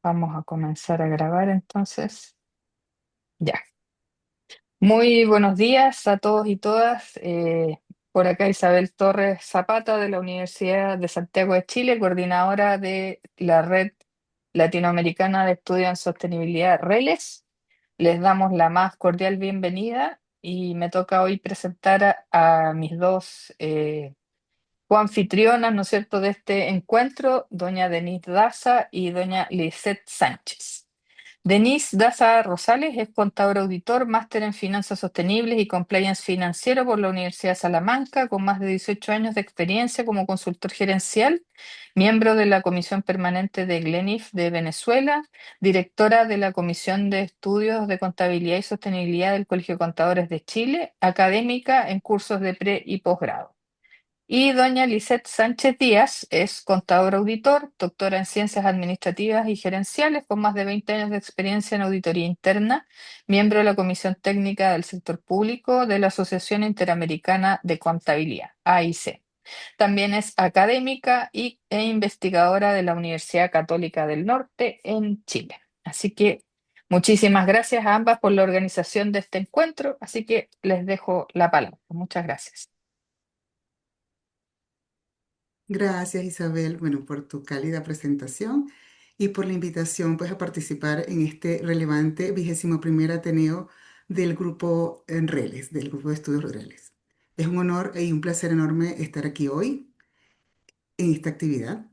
Vamos a comenzar a grabar entonces. Ya. Muy buenos días a todos y todas. Por acá Isabel Torres Zapata de la Universidad de Santiago de Chile, coordinadora de la Red Latinoamericana de Estudios en Sostenibilidad, RELES. Les damos la más cordial bienvenida y me toca hoy presentar a mis dos coanfitrionas, ¿no es cierto?, de este encuentro, doña Denise Daza y doña Lisette Sánchez. Denise Daza Rosales es contador auditor, máster en finanzas sostenibles y compliance financiero por la Universidad de Salamanca, con más de 18 años de experiencia como consultor gerencial, miembro de la Comisión Permanente de Glenif de Venezuela, directora de la Comisión de Estudios de Contabilidad y Sostenibilidad del Colegio de Contadores de Chile, académica en cursos de pre y posgrado. Y doña Lisette Sánchez Díaz es contador auditor, doctora en ciencias administrativas y gerenciales, con más de 20 años de experiencia en auditoría interna, miembro de la Comisión Técnica del Sector Público de la Asociación Interamericana de Contabilidad, AIC. También es académica e investigadora de la Universidad Católica del Norte en Chile. Así que muchísimas gracias a ambas por la organización de este encuentro, así que les dejo la palabra. Muchas gracias. Gracias, Isabel, bueno, por tu cálida presentación y por la invitación, pues, a participar en este relevante 21º Ateneo del grupo en RELES, del grupo de estudios RELES. Es un honor y un placer enorme estar aquí hoy en esta actividad.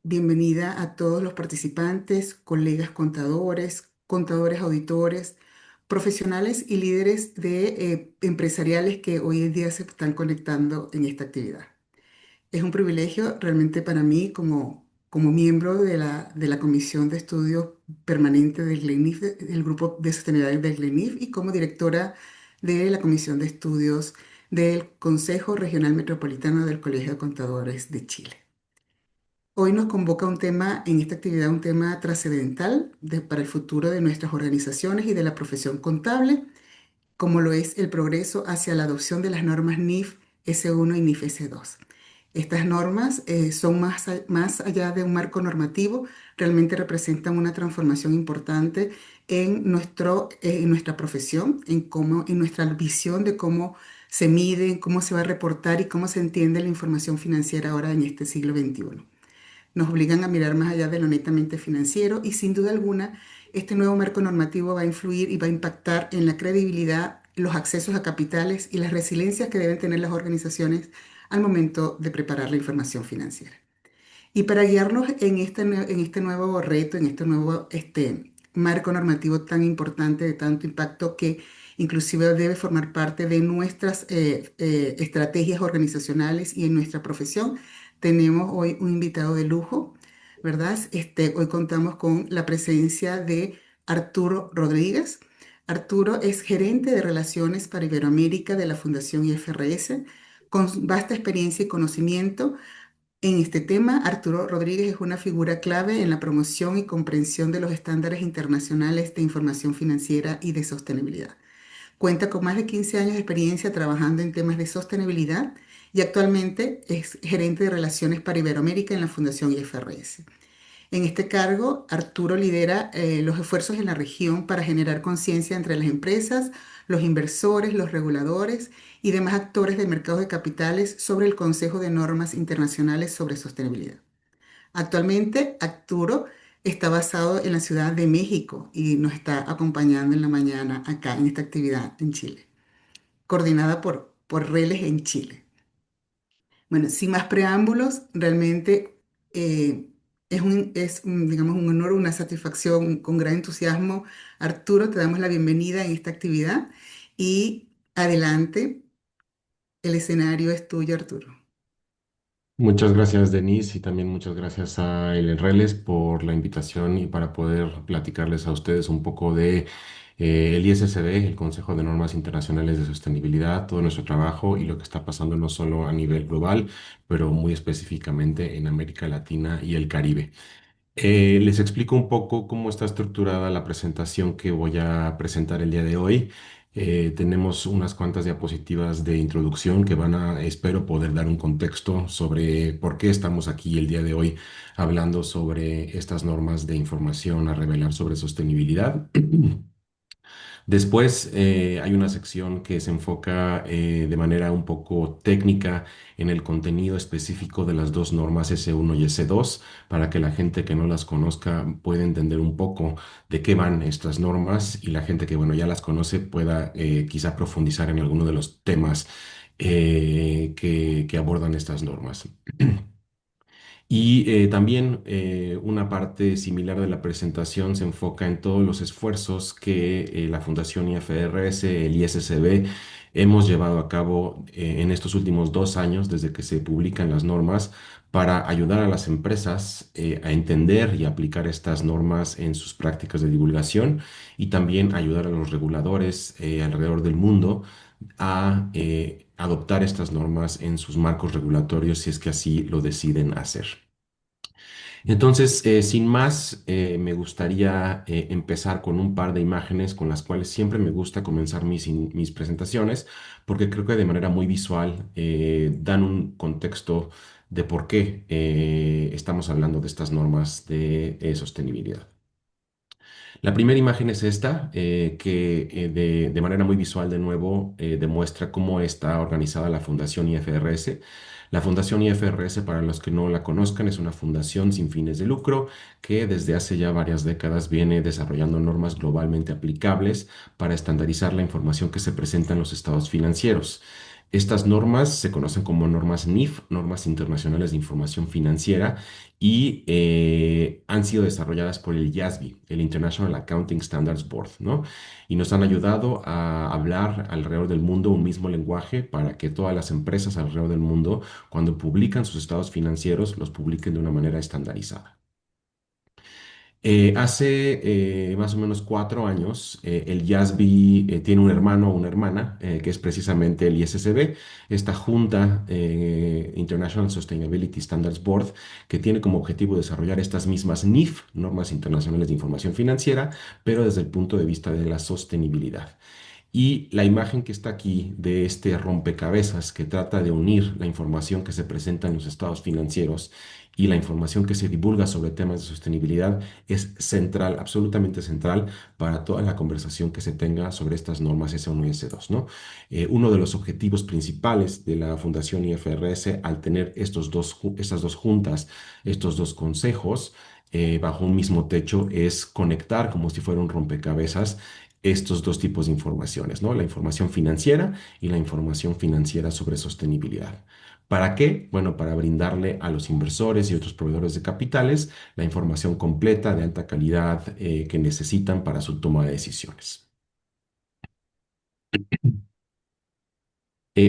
Bienvenida a todos los participantes, colegas contadores, contadores auditores, profesionales y líderes empresariales que hoy en día se están conectando en esta actividad. Es un privilegio realmente para mí como miembro de la Comisión de Estudios Permanente del GLENIF, del Grupo de Sostenibilidad del GLENIF, y como directora de la Comisión de Estudios del Consejo Regional Metropolitano del Colegio de Contadores de Chile. Hoy nos convoca un tema en esta actividad, un tema trascendental para el futuro de nuestras organizaciones y de la profesión contable, como lo es el progreso hacia la adopción de las normas NIF S1 y NIF S2. Estas normas son más allá de un marco normativo, realmente representan una transformación importante en nuestra profesión, en nuestra visión de cómo se mide, cómo se va a reportar y cómo se entiende la información financiera ahora en este siglo XXI. Nos obligan a mirar más allá de lo netamente financiero y sin duda alguna este nuevo marco normativo va a influir y va a impactar en la credibilidad, los accesos a capitales y las resiliencias que deben tener las organizaciones al momento de preparar la información financiera. Y para guiarnos en este nuevo reto, en este nuevo marco normativo tan importante, de tanto impacto, que inclusive debe formar parte de nuestras estrategias organizacionales y en nuestra profesión, tenemos hoy un invitado de lujo, ¿verdad? Hoy contamos con la presencia de Arturo Rodríguez. Arturo es gerente de relaciones para Iberoamérica de la Fundación IFRS, con vasta experiencia y conocimiento en este tema. Arturo Rodríguez es una figura clave en la promoción y comprensión de los estándares internacionales de información financiera y de sostenibilidad. Cuenta con más de 15 años de experiencia trabajando en temas de sostenibilidad y actualmente es gerente de relaciones para Iberoamérica en la Fundación IFRS. En este cargo, Arturo lidera los esfuerzos en la región para generar conciencia entre las empresas, los inversores, los reguladores y demás actores del mercado de capitales sobre el Consejo de Normas Internacionales sobre Sostenibilidad. Actualmente, Arturo está basado en la Ciudad de México y nos está acompañando en la mañana acá en esta actividad en Chile, coordinada por Reles en Chile. Bueno, sin más preámbulos, realmente digamos, un honor, una satisfacción, con gran entusiasmo. Arturo, te damos la bienvenida en esta actividad y adelante, el escenario es tuyo, Arturo. Muchas gracias, Denise, y también muchas gracias a El Reles por la invitación y para poder platicarles a ustedes un poco de el ISSD, el Consejo de Normas Internacionales de Sostenibilidad, todo nuestro trabajo y lo que está pasando no solo a nivel global, pero muy específicamente en América Latina y el Caribe. Les explico un poco cómo está estructurada la presentación que voy a presentar el día de hoy. Tenemos unas cuantas diapositivas de introducción que van a, espero, poder dar un contexto sobre por qué estamos aquí el día de hoy hablando sobre estas normas de información a revelar sobre sostenibilidad. Después hay una sección que se enfoca de manera un poco técnica en el contenido específico de las dos normas S1 y S2 para que la gente que no las conozca pueda entender un poco de qué van estas normas y la gente que bueno ya las conoce pueda quizá profundizar en alguno de los temas que abordan estas normas. Y también una parte similar de la presentación se enfoca en todos los esfuerzos que la Fundación IFRS, el ISSB, hemos llevado a cabo en estos últimos 2 años desde que se publican las normas para ayudar a las empresas a entender y aplicar estas normas en sus prácticas de divulgación y también ayudar a los reguladores alrededor del mundo a adoptar estas normas en sus marcos regulatorios si es que así lo deciden hacer. Entonces, sin más, me gustaría empezar con un par de imágenes con las cuales siempre me gusta comenzar mis presentaciones, porque creo que de manera muy visual dan un contexto de por qué estamos hablando de estas normas de sostenibilidad. La primera imagen es esta, que de manera muy visual de nuevo demuestra cómo está organizada la Fundación IFRS. La Fundación IFRS, para los que no la conozcan, es una fundación sin fines de lucro que desde hace ya varias décadas viene desarrollando normas globalmente aplicables para estandarizar la información que se presenta en los estados financieros. Estas normas se conocen como normas NIF, Normas Internacionales de Información Financiera, y han sido desarrolladas por el IASB, el International Accounting Standards Board, ¿no? Y nos han ayudado a hablar alrededor del mundo un mismo lenguaje para que todas las empresas alrededor del mundo, cuando publican sus estados financieros, los publiquen de una manera estandarizada. Hace más o menos 4 años, el YASB tiene un hermano o una hermana, que es precisamente el ISSB, esta junta International Sustainability Standards Board, que tiene como objetivo desarrollar estas mismas NIF, Normas Internacionales de Información Financiera, pero desde el punto de vista de la sostenibilidad. Y la imagen que está aquí de este rompecabezas que trata de unir la información que se presenta en los estados financieros y la información que se divulga sobre temas de sostenibilidad es central, absolutamente central para toda la conversación que se tenga sobre estas normas S1 y S2, ¿no? Uno de los objetivos principales de la Fundación IFRS al tener estas dos juntas, estos dos consejos, bajo un mismo techo es conectar como si fuera un rompecabezas estos dos tipos de informaciones, ¿no? La información financiera y la información financiera sobre sostenibilidad. ¿Para qué? Bueno, para brindarle a los inversores y otros proveedores de capitales la información completa de alta calidad que necesitan para su toma de decisiones.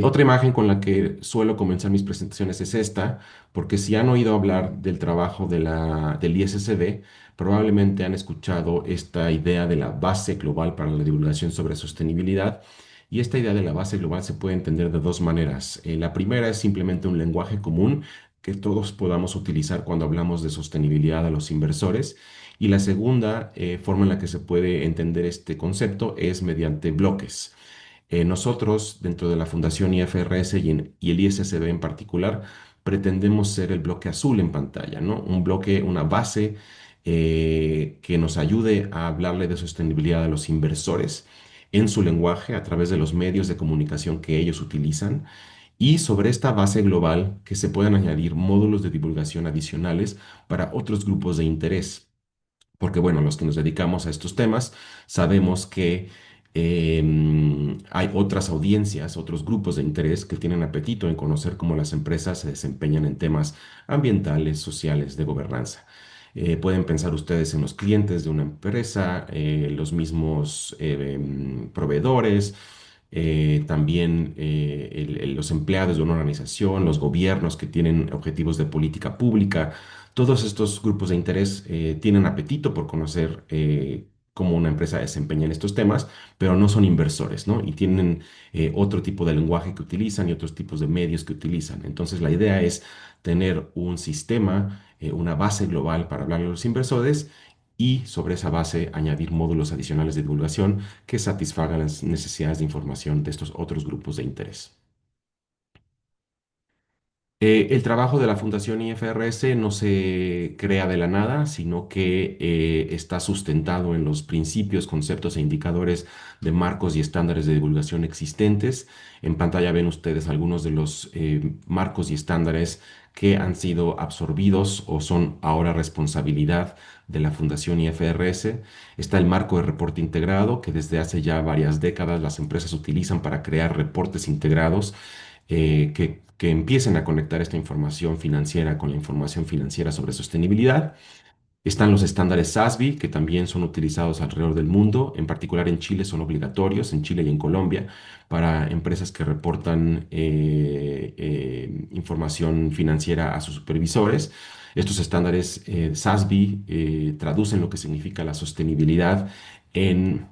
Otra imagen con la que suelo comenzar mis presentaciones es esta, porque si han oído hablar del trabajo del ISSB, probablemente han escuchado esta idea de la base global para la divulgación sobre sostenibilidad. Y esta idea de la base global se puede entender de dos maneras. La primera es simplemente un lenguaje común que todos podamos utilizar cuando hablamos de sostenibilidad a los inversores. Y la segunda forma en la que se puede entender este concepto es mediante bloques. Nosotros, dentro de la Fundación IFRS y el ISSB en particular, pretendemos ser el bloque azul en pantalla, ¿no? Un bloque, una base que nos ayude a hablarle de sostenibilidad a los inversores en su lenguaje a través de los medios de comunicación que ellos utilizan. Y sobre esta base global que se puedan añadir módulos de divulgación adicionales para otros grupos de interés. Porque bueno, los que nos dedicamos a estos temas sabemos que hay otras audiencias, otros grupos de interés que tienen apetito en conocer cómo las empresas se desempeñan en temas ambientales, sociales, de gobernanza. Pueden pensar ustedes en los clientes de una empresa, los mismos proveedores, también los empleados de una organización, los gobiernos que tienen objetivos de política pública. Todos estos grupos de interés tienen apetito por conocer cómo una empresa desempeña en estos temas, pero no son inversores, ¿no? Y tienen otro tipo de lenguaje que utilizan y otros tipos de medios que utilizan. Entonces, la idea es tener un sistema, una base global para hablar a los inversores y sobre esa base añadir módulos adicionales de divulgación que satisfagan las necesidades de información de estos otros grupos de interés. El trabajo de la Fundación IFRS no se crea de la nada, sino que está sustentado en los principios, conceptos e indicadores de marcos y estándares de divulgación existentes. En pantalla ven ustedes algunos de los marcos y estándares que han sido absorbidos o son ahora responsabilidad de la Fundación IFRS. Está el marco de reporte integrado, que desde hace ya varias décadas las empresas utilizan para crear reportes integrados que empiecen a conectar esta información financiera con la información financiera sobre sostenibilidad. Están los estándares SASB, que también son utilizados alrededor del mundo, en particular en Chile son obligatorios, en Chile y en Colombia, para empresas que reportan información financiera a sus supervisores. Estos estándares SASB traducen lo que significa la sostenibilidad en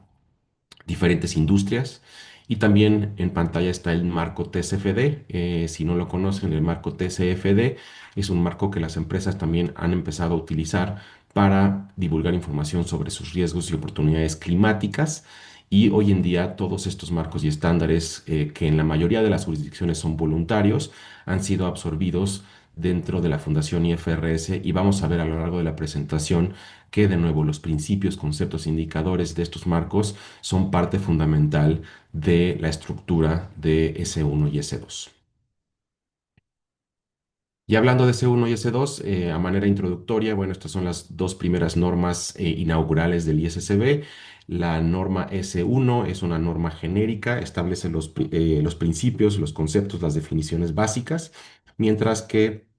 diferentes industrias. Y también en pantalla está el marco TCFD. Si no lo conocen, el marco TCFD es un marco que las empresas también han empezado a utilizar para divulgar información sobre sus riesgos y oportunidades climáticas. Y hoy en día todos estos marcos y estándares, que en la mayoría de las jurisdicciones son voluntarios, han sido absorbidos dentro de la Fundación IFRS y vamos a ver a lo largo de la presentación que de nuevo los principios, conceptos, indicadores de estos marcos son parte fundamental de la estructura de S1 y S2. Y hablando de S1 y S2, a manera introductoria, bueno, estas son las dos primeras normas inaugurales del ISSB. La norma S1 es una norma genérica, establece los principios, los conceptos, las definiciones básicas, mientras que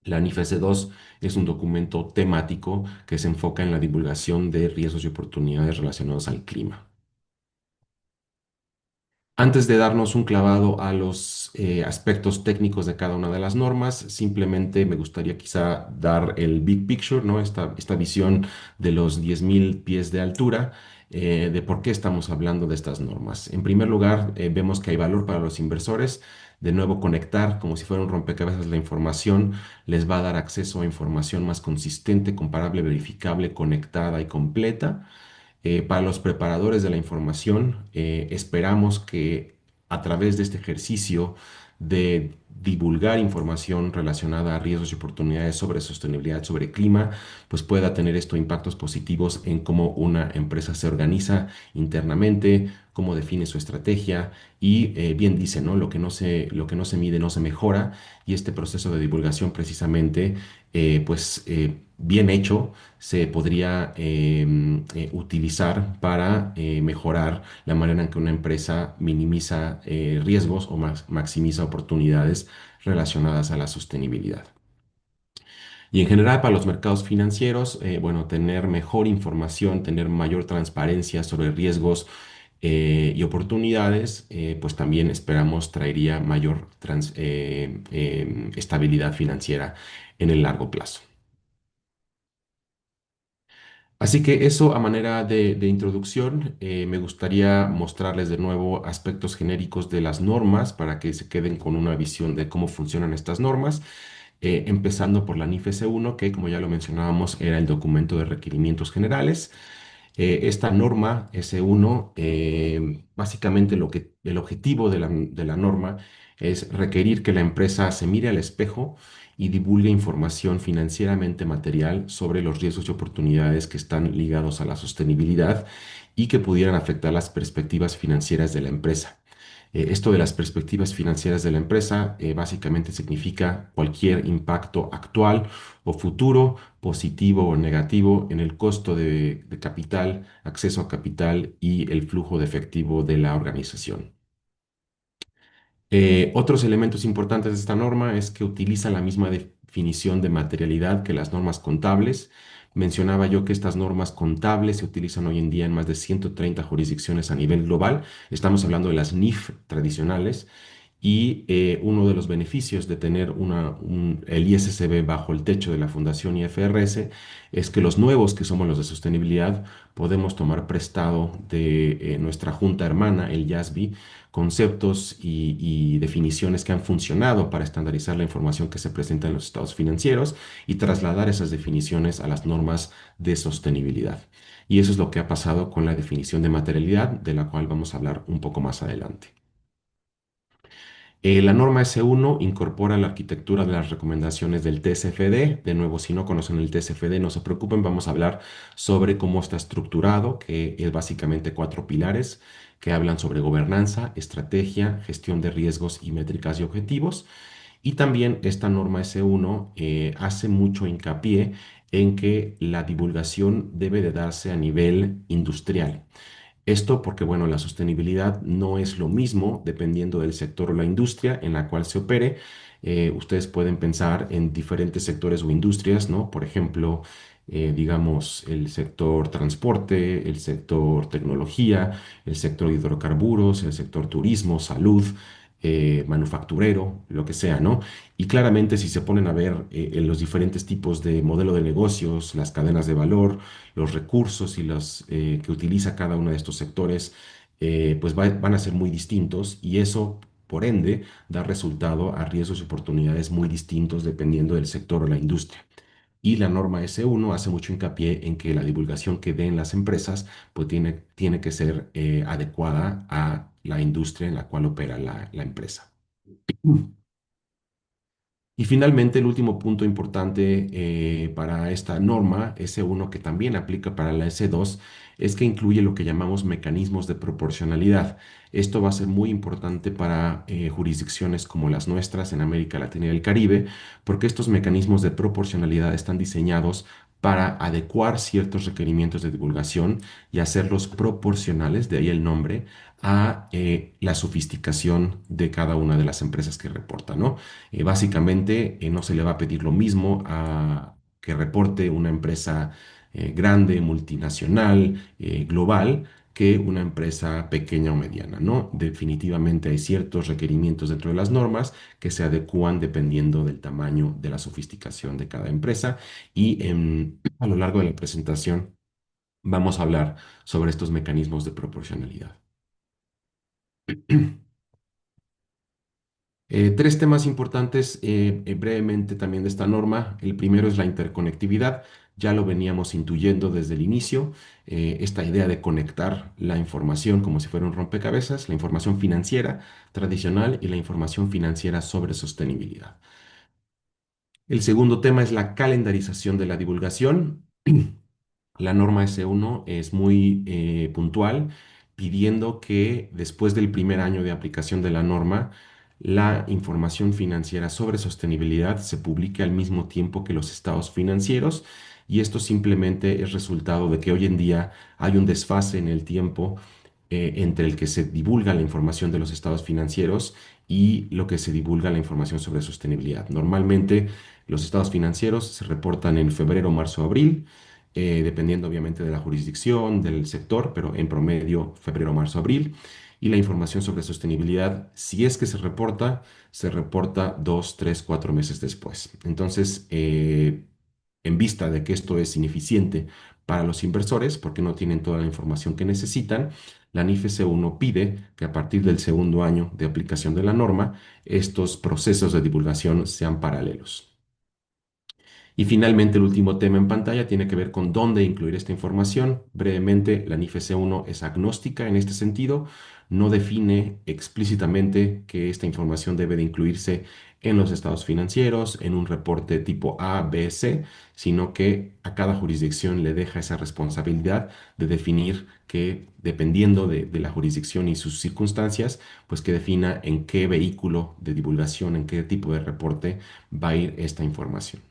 la NIF S2 es un documento temático que se enfoca en la divulgación de riesgos y oportunidades relacionados al clima. Antes de darnos un clavado a los aspectos técnicos de cada una de las normas, simplemente me gustaría quizá dar el big picture, ¿no? Esta visión de los 10.000 pies de altura, de por qué estamos hablando de estas normas. En primer lugar, vemos que hay valor para los inversores. De nuevo, conectar como si fuera un rompecabezas la información les va a dar acceso a información más consistente, comparable, verificable, conectada y completa. Para los preparadores de la información, esperamos que a través de este ejercicio de divulgar información relacionada a riesgos y oportunidades sobre sostenibilidad, sobre clima, pues pueda tener esto impactos positivos en cómo una empresa se organiza internamente, cómo define su estrategia y bien dice, ¿no? Lo que no se mide no se mejora y este proceso de divulgación precisamente, bien hecho se podría utilizar para mejorar la manera en que una empresa minimiza riesgos o maximiza oportunidades relacionadas a la sostenibilidad. Y en general para los mercados financieros, bueno, tener mejor información, tener mayor transparencia sobre riesgos y oportunidades, pues también esperamos traería mayor estabilidad financiera en el largo plazo. Así que eso a manera de introducción, me gustaría mostrarles de nuevo aspectos genéricos de las normas para que se queden con una visión de cómo funcionan estas normas, empezando por la NIF S1, que como ya lo mencionábamos era el documento de requerimientos generales. Esta norma S1, básicamente el objetivo de la norma es requerir que la empresa se mire al espejo y divulgue información financieramente material sobre los riesgos y oportunidades que están ligados a la sostenibilidad y que pudieran afectar las perspectivas financieras de la empresa. Esto de las perspectivas financieras de la empresa básicamente significa cualquier impacto actual o futuro, positivo o negativo, en el costo de capital, acceso a capital y el flujo de efectivo de la organización. Otros elementos importantes de esta norma es que utiliza la misma definición de materialidad que las normas contables. Mencionaba yo que estas normas contables se utilizan hoy en día en más de 130 jurisdicciones a nivel global. Estamos hablando de las NIF tradicionales Y uno de los beneficios de tener el ISSB bajo el techo de la Fundación IFRS es que los nuevos, que somos los de sostenibilidad, podemos tomar prestado de nuestra junta hermana, el YASB, conceptos y definiciones que han funcionado para estandarizar la información que se presenta en los estados financieros y trasladar esas definiciones a las normas de sostenibilidad. Y eso es lo que ha pasado con la definición de materialidad, de la cual vamos a hablar un poco más adelante. La norma S1 incorpora la arquitectura de las recomendaciones del TCFD. De nuevo, si no conocen el TCFD, no se preocupen, vamos a hablar sobre cómo está estructurado, que es básicamente cuatro pilares que hablan sobre gobernanza, estrategia, gestión de riesgos y métricas y objetivos. Y también esta norma S1 hace mucho hincapié en que la divulgación debe de darse a nivel industrial. Esto porque, bueno, la sostenibilidad no es lo mismo dependiendo del sector o la industria en la cual se opere. Ustedes pueden pensar en diferentes sectores o industrias, ¿no? Por ejemplo, digamos, el sector transporte, el sector tecnología, el sector hidrocarburos, el sector turismo, salud, manufacturero, lo que sea, ¿no? Y claramente si se ponen a ver en los diferentes tipos de modelo de negocios, las cadenas de valor, los recursos y los que utiliza cada uno de estos sectores, pues van a ser muy distintos y eso, por ende, da resultado a riesgos y oportunidades muy distintos dependiendo del sector o la industria. Y la norma S1 hace mucho hincapié en que la divulgación que den las empresas pues tiene que ser adecuada a la industria en la cual opera la empresa. Y finalmente, el último punto importante para esta norma, S1, que también aplica para la S2, es que incluye lo que llamamos mecanismos de proporcionalidad. Esto va a ser muy importante para jurisdicciones como las nuestras en América Latina y el Caribe, porque estos mecanismos de proporcionalidad están diseñados para adecuar ciertos requerimientos de divulgación y hacerlos proporcionales, de ahí el nombre, a la sofisticación de cada una de las empresas que reportan, ¿no? Básicamente, no se le va a pedir lo mismo a que reporte una empresa grande, multinacional, global, que una empresa pequeña o mediana, ¿no? Definitivamente hay ciertos requerimientos dentro de las normas que se adecúan dependiendo del tamaño de la sofisticación de cada empresa y a lo largo de la presentación vamos a hablar sobre estos mecanismos de proporcionalidad. Tres temas importantes brevemente también de esta norma. El primero es la interconectividad. Ya lo veníamos intuyendo desde el inicio, esta idea de conectar la información como si fuera un rompecabezas, la información financiera tradicional y la información financiera sobre sostenibilidad. El segundo tema es la calendarización de la divulgación. La norma S1 es muy puntual, pidiendo que después del primer año de aplicación de la norma, la información financiera sobre sostenibilidad se publique al mismo tiempo que los estados financieros. Y esto simplemente es resultado de que hoy en día hay un desfase en el tiempo entre el que se divulga la información de los estados financieros y lo que se divulga la información sobre sostenibilidad. Normalmente los estados financieros se reportan en febrero, marzo, abril, dependiendo obviamente de la jurisdicción, del sector, pero en promedio febrero, marzo, abril. Y la información sobre sostenibilidad, si es que se reporta 2, 3, 4 meses después. Entonces, en vista de que esto es ineficiente para los inversores, porque no tienen toda la información que necesitan, la NIF 1 pide que a partir del segundo año de aplicación de la norma, estos procesos de divulgación sean paralelos. Y finalmente, el último tema en pantalla tiene que ver con dónde incluir esta información. Brevemente, la NIF S1 es agnóstica en este sentido, no define explícitamente que esta información debe de incluirse en los estados financieros, en un reporte tipo A, B, C, sino que a cada jurisdicción le deja esa responsabilidad de definir que, dependiendo de la jurisdicción y sus circunstancias, pues que defina en qué vehículo de divulgación, en qué tipo de reporte va a ir esta información.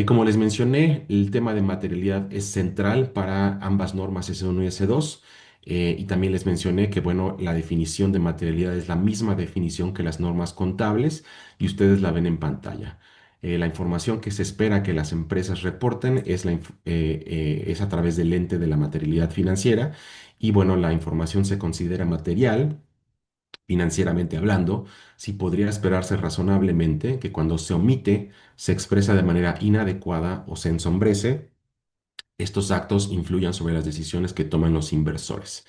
Como les mencioné, el tema de materialidad es central para ambas normas S1 y S2. Y también les mencioné que, bueno, la definición de materialidad es la misma definición que las normas contables y ustedes la ven en pantalla. La información que se espera que las empresas reporten es a través del lente de la materialidad financiera y bueno, la información se considera material financieramente hablando, si podría esperarse razonablemente que cuando se omite se expresa de manera inadecuada o se ensombrece, estos actos influyan sobre las decisiones que toman los inversores.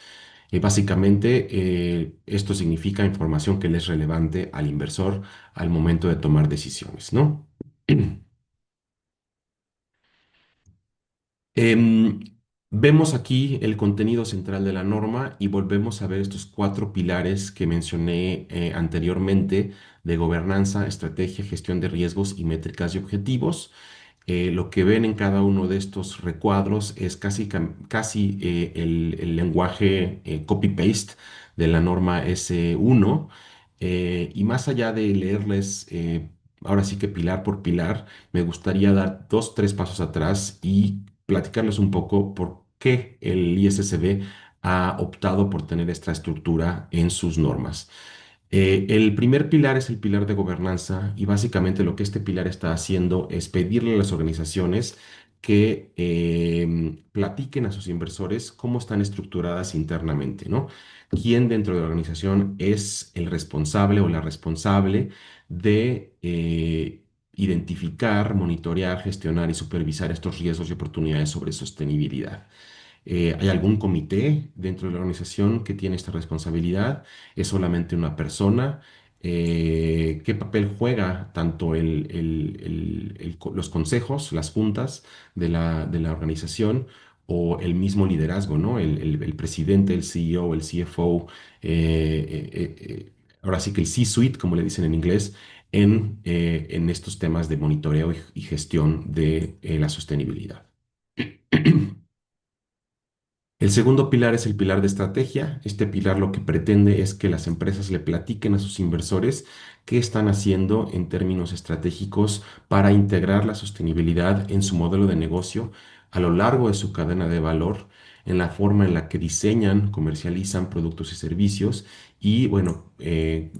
Básicamente, esto significa información que le es relevante al inversor al momento de tomar decisiones, ¿no? Em, Vemos aquí el contenido central de la norma y volvemos a ver estos cuatro pilares que mencioné anteriormente de gobernanza, estrategia, gestión de riesgos y métricas y objetivos. Lo que ven en cada uno de estos recuadros es casi el lenguaje copy-paste de la norma S1. Y más allá de leerles, ahora sí que pilar por pilar, me gustaría dar dos, tres pasos atrás y platicarles un poco por qué el ISSB ha optado por tener esta estructura en sus normas. El primer pilar es el pilar de gobernanza y básicamente lo que este pilar está haciendo es pedirle a las organizaciones que platiquen a sus inversores cómo están estructuradas internamente, ¿no? ¿Quién dentro de la organización es el responsable o la responsable de identificar, monitorear, gestionar y supervisar estos riesgos y oportunidades sobre sostenibilidad? ¿Hay algún comité dentro de la organización que tiene esta responsabilidad? ¿Es solamente una persona? ¿Qué papel juega tanto los consejos, las juntas de la organización o el mismo liderazgo, ¿no? El presidente, el CEO, el CFO, ahora sí que el C-suite, como le dicen en inglés, en estos temas de monitoreo y gestión de la sostenibilidad. El segundo pilar es el pilar de estrategia. Este pilar lo que pretende es que las empresas le platiquen a sus inversores qué están haciendo en términos estratégicos para integrar la sostenibilidad en su modelo de negocio a lo largo de su cadena de valor, en la forma en la que diseñan, comercializan productos y servicios y, bueno,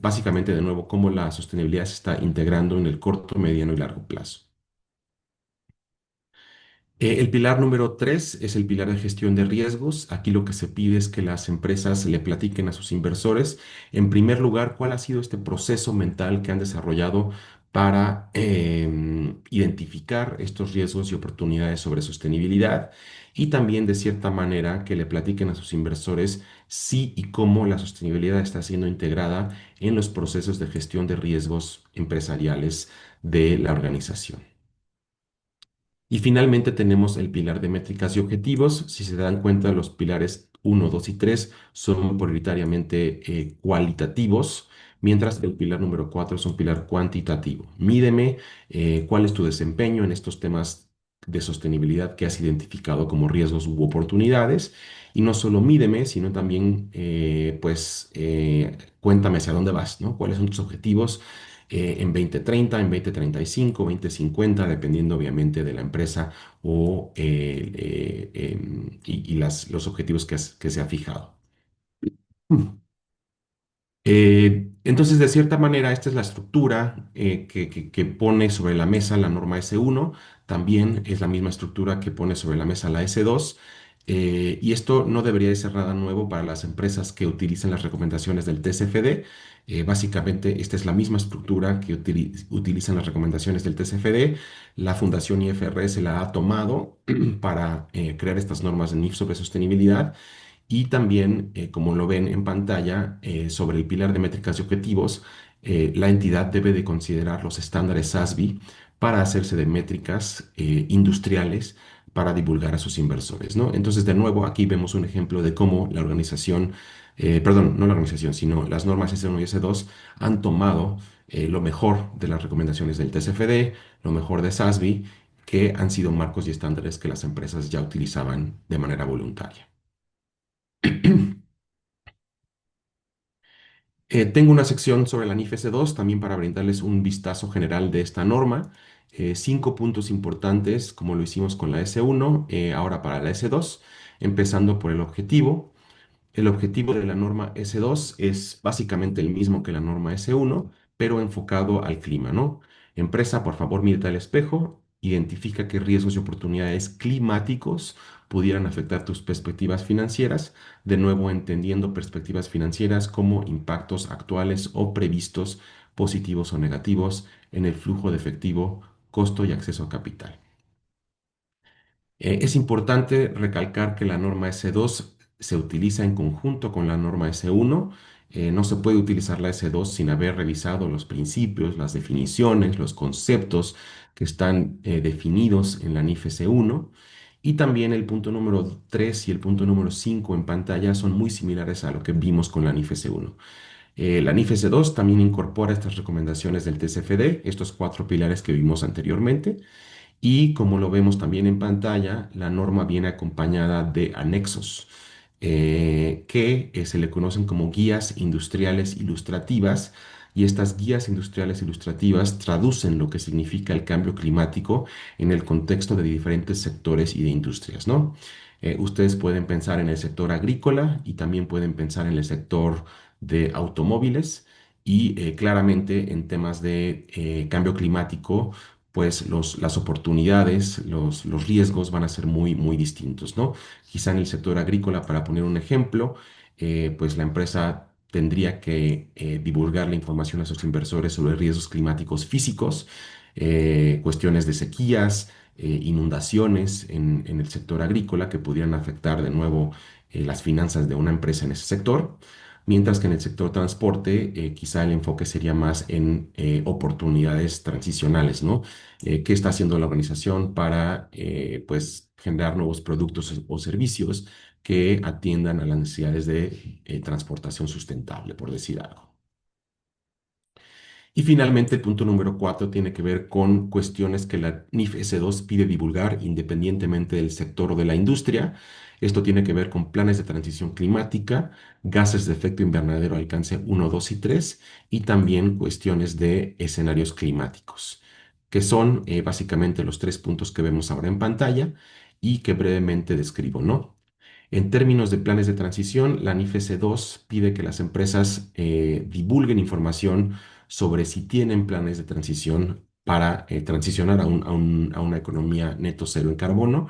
básicamente de nuevo, cómo la sostenibilidad se está integrando en el corto, mediano y largo plazo. El pilar número 3 es el pilar de gestión de riesgos. Aquí lo que se pide es que las empresas le platiquen a sus inversores, en primer lugar, cuál ha sido este proceso mental que han desarrollado para identificar estos riesgos y oportunidades sobre sostenibilidad y también, de cierta manera, que le platiquen a sus inversores si y cómo la sostenibilidad está siendo integrada en los procesos de gestión de riesgos empresariales de la organización. Y finalmente tenemos el pilar de métricas y objetivos. Si se dan cuenta, los pilares uno, 2 y 3 son prioritariamente cualitativos, mientras que el pilar número 4 es un pilar cuantitativo. Mídeme cuál es tu desempeño en estos temas de sostenibilidad que has identificado como riesgos u oportunidades. Y no solo mídeme, sino también, cuéntame hacia dónde vas, ¿no? ¿Cuáles son tus objetivos? En 2030, en 2035, 2050, dependiendo obviamente de la empresa o los objetivos que se ha fijado. Mm. Entonces, de cierta manera, esta es la estructura que pone sobre la mesa la norma S1. También es la misma estructura que pone sobre la mesa la S2. Y esto no debería de ser nada nuevo para las empresas que utilizan las recomendaciones del TCFD. Básicamente, esta es la misma estructura que utilizan las recomendaciones del TCFD. La Fundación IFRS la ha tomado para crear estas normas de NIF sobre sostenibilidad. Y también, como lo ven en pantalla, sobre el pilar de métricas y objetivos, la entidad debe de considerar los estándares SASB para hacerse de métricas industriales para divulgar a sus inversores, ¿no? Entonces, de nuevo, aquí vemos un ejemplo de cómo la organización, perdón, no la organización, sino las normas S1 y S2 han tomado lo mejor de las recomendaciones del TCFD, lo mejor de SASB, que han sido marcos y estándares que las empresas ya utilizaban de manera voluntaria. Tengo una sección sobre la NIF S2 también para brindarles un vistazo general de esta norma. 5 puntos importantes, como lo hicimos con la S1, ahora para la S2, empezando por el objetivo. El objetivo de la norma S2 es básicamente el mismo que la norma S1, pero enfocado al clima, ¿no? Empresa, por favor, mírate al espejo, identifica qué riesgos y oportunidades climáticos pudieran afectar tus perspectivas financieras, de nuevo entendiendo perspectivas financieras como impactos actuales o previstos, positivos o negativos, en el flujo de efectivo, costo y acceso a capital. Es importante recalcar que la norma S2 se utiliza en conjunto con la norma S1. No se puede utilizar la S2 sin haber revisado los principios, las definiciones, los conceptos que están definidos en la NIF S1. Y también el punto número 3 y el punto número 5 en pantalla son muy similares a lo que vimos con la NIF S1. La NIF S2 también incorpora estas recomendaciones del TCFD, estos cuatro pilares que vimos anteriormente. Y como lo vemos también en pantalla, la norma viene acompañada de anexos que se le conocen como guías industriales ilustrativas. Y estas guías industriales ilustrativas traducen lo que significa el cambio climático en el contexto de diferentes sectores y de industrias, ¿no? Ustedes pueden pensar en el sector agrícola y también pueden pensar en el sector de automóviles y claramente en temas de cambio climático pues las oportunidades, los riesgos van a ser muy, muy distintos, ¿no? Quizá en el sector agrícola, para poner un ejemplo, pues la empresa tendría que divulgar la información a sus inversores sobre riesgos climáticos físicos, cuestiones de sequías, inundaciones en el sector agrícola que pudieran afectar de nuevo las finanzas de una empresa en ese sector. Mientras que en el sector transporte, quizá el enfoque sería más en oportunidades transicionales, ¿no? ¿Qué está haciendo la organización para, pues, generar nuevos productos o servicios que atiendan a las necesidades de transportación sustentable, por decir algo? Y finalmente, el punto número 4 tiene que ver con cuestiones que la NIF S2 pide divulgar independientemente del sector o de la industria. Esto tiene que ver con planes de transición climática, gases de efecto invernadero alcance 1, 2 y 3, y también cuestiones de escenarios climáticos, que son básicamente los tres puntos que vemos ahora en pantalla y que brevemente describo, ¿no? En términos de planes de transición, la NIF S2 pide que las empresas divulguen información sobre si tienen planes de transición para transicionar a una economía neto cero en carbono.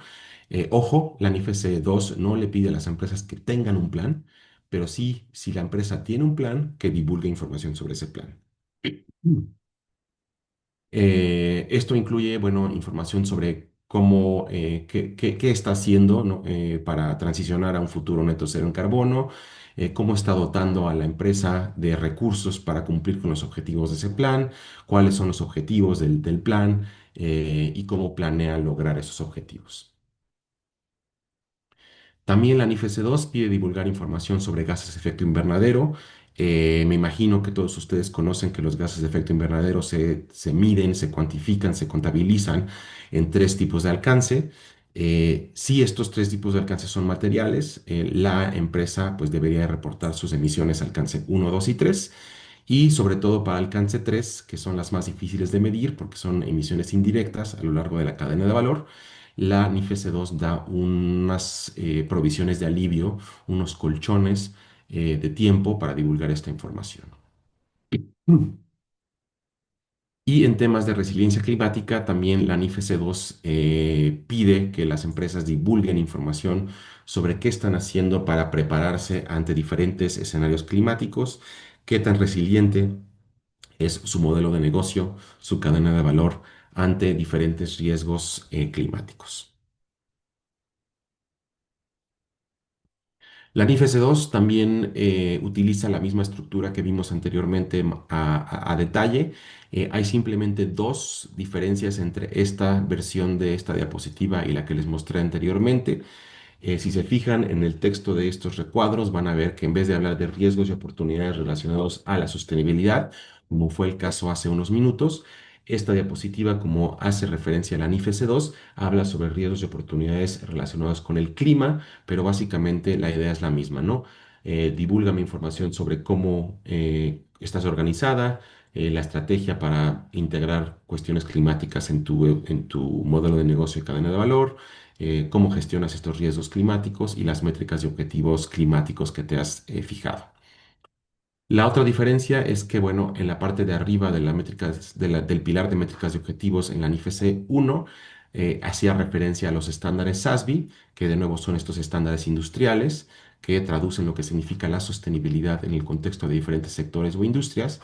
Ojo, la NIF S2 no le pide a las empresas que tengan un plan, pero sí, si la empresa tiene un plan, que divulgue información sobre ese plan. Esto incluye, bueno, información sobre cómo, qué está haciendo, ¿no? Para transicionar a un futuro neto cero en carbono, cómo está dotando a la empresa de recursos para cumplir con los objetivos de ese plan, cuáles son los objetivos del plan, y cómo planea lograr esos objetivos. También la NIF S2 pide divulgar información sobre gases de efecto invernadero. Me imagino que todos ustedes conocen que los gases de efecto invernadero se miden, se cuantifican, se contabilizan en tres tipos de alcance. Si estos tres tipos de alcance son materiales, la empresa pues debería reportar sus emisiones alcance 1, 2 y 3. Y sobre todo para alcance 3, que son las más difíciles de medir porque son emisiones indirectas a lo largo de la cadena de valor, la NIFES 2 da unas provisiones de alivio, unos colchones de tiempo para divulgar esta información. Mm. Y en temas de resiliencia climática, también la NIFES 2 pide que las empresas divulguen información sobre qué están haciendo para prepararse ante diferentes escenarios climáticos, qué tan resiliente es su modelo de negocio, su cadena de valor ante diferentes riesgos climáticos. La NIF S2 también utiliza la misma estructura que vimos anteriormente a detalle. Hay simplemente dos diferencias entre esta versión de esta diapositiva y la que les mostré anteriormente. Si se fijan en el texto de estos recuadros, van a ver que en vez de hablar de riesgos y oportunidades relacionados a la sostenibilidad, como fue el caso hace unos minutos, esta diapositiva, como hace referencia a la NIF S2, habla sobre riesgos y oportunidades relacionados con el clima, pero básicamente la idea es la misma, ¿no? Divulga mi información sobre cómo estás organizada, la estrategia para integrar cuestiones climáticas en tu modelo de negocio y cadena de valor, cómo gestionas estos riesgos climáticos y las métricas y objetivos climáticos que te has fijado. La otra diferencia es que, bueno, en la parte de arriba de la del pilar de métricas y objetivos en la NIFC 1, hacía referencia a los estándares SASB, que de nuevo son estos estándares industriales que traducen lo que significa la sostenibilidad en el contexto de diferentes sectores o industrias.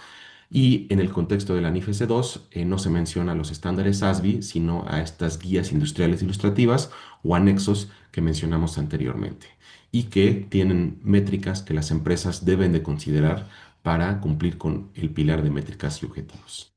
Y en el contexto de la NIFC 2, no se menciona a los estándares SASB, sino a estas guías industriales ilustrativas o anexos que mencionamos anteriormente y que tienen métricas que las empresas deben de considerar para cumplir con el pilar de métricas y objetivos.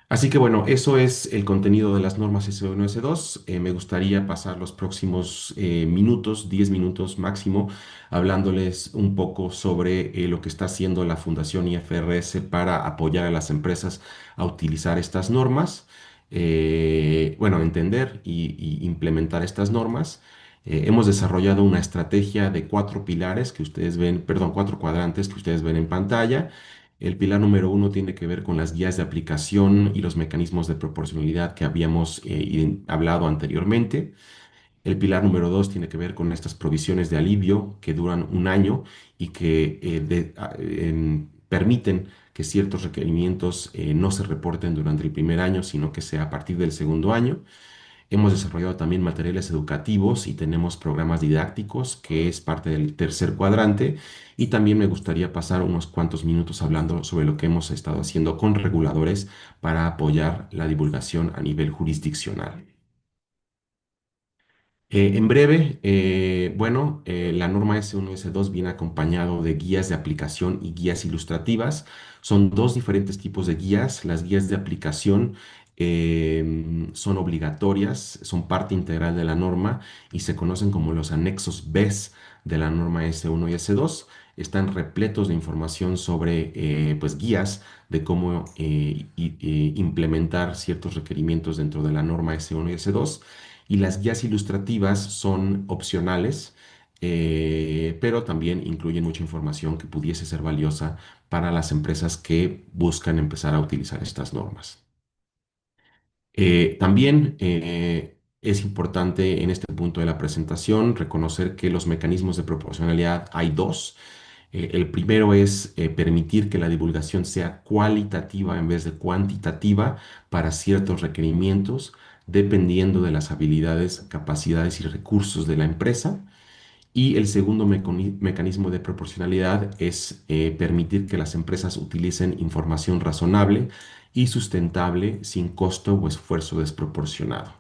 Así que bueno, eso es el contenido de las normas S1 y S2. Me gustaría pasar los próximos minutos, 10 minutos máximo, hablándoles un poco sobre lo que está haciendo la Fundación IFRS para apoyar a las empresas a utilizar estas normas, bueno, entender y implementar estas normas. Hemos desarrollado una estrategia de 4 pilares que ustedes ven, perdón, 4 cuadrantes que ustedes ven en pantalla. El pilar número 1 tiene que ver con las guías de aplicación y los mecanismos de proporcionalidad que habíamos hablado anteriormente. El pilar número 2 tiene que ver con estas provisiones de alivio que duran un año y que permiten que ciertos requerimientos no se reporten durante el primer año, sino que sea a partir del segundo año. Hemos desarrollado también materiales educativos y tenemos programas didácticos, que es parte del tercer cuadrante. Y también me gustaría pasar unos cuantos minutos hablando sobre lo que hemos estado haciendo con reguladores para apoyar la divulgación a nivel jurisdiccional. En breve, bueno, la norma S1 y S2 viene acompañado de guías de aplicación y guías ilustrativas. Son dos diferentes tipos de guías. Las guías de aplicación son obligatorias, son parte integral de la norma y se conocen como los anexos BES de la norma S1 y S2. Están repletos de información sobre pues, guías de cómo implementar ciertos requerimientos dentro de la norma S1 y S2 y las guías ilustrativas son opcionales, pero también incluyen mucha información que pudiese ser valiosa para las empresas que buscan empezar a utilizar estas normas. También es importante en este punto de la presentación reconocer que los mecanismos de proporcionalidad hay dos. El primero es permitir que la divulgación sea cualitativa en vez de cuantitativa para ciertos requerimientos, dependiendo de las habilidades, capacidades y recursos de la empresa. Y el segundo mecanismo de proporcionalidad es permitir que las empresas utilicen información razonable y sustentable sin costo o esfuerzo desproporcionado.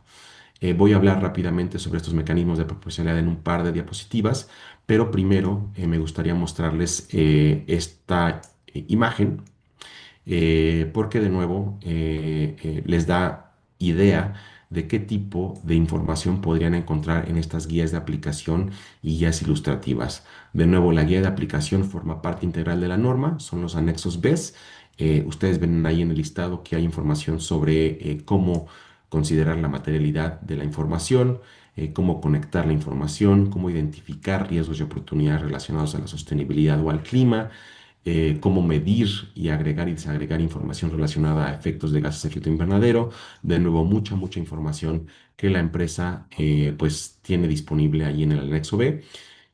Voy a hablar rápidamente sobre estos mecanismos de proporcionalidad en un par de diapositivas, pero primero me gustaría mostrarles esta imagen porque de nuevo les da idea de qué tipo de información podrían encontrar en estas guías de aplicación y guías ilustrativas. De nuevo, la guía de aplicación forma parte integral de la norma, son los anexos BES. Ustedes ven ahí en el listado que hay información sobre cómo considerar la materialidad de la información, cómo conectar la información, cómo identificar riesgos y oportunidades relacionados a la sostenibilidad o al clima, cómo medir y agregar y desagregar información relacionada a efectos de gases de efecto invernadero. De nuevo, mucha información que la empresa pues tiene disponible ahí en el anexo B.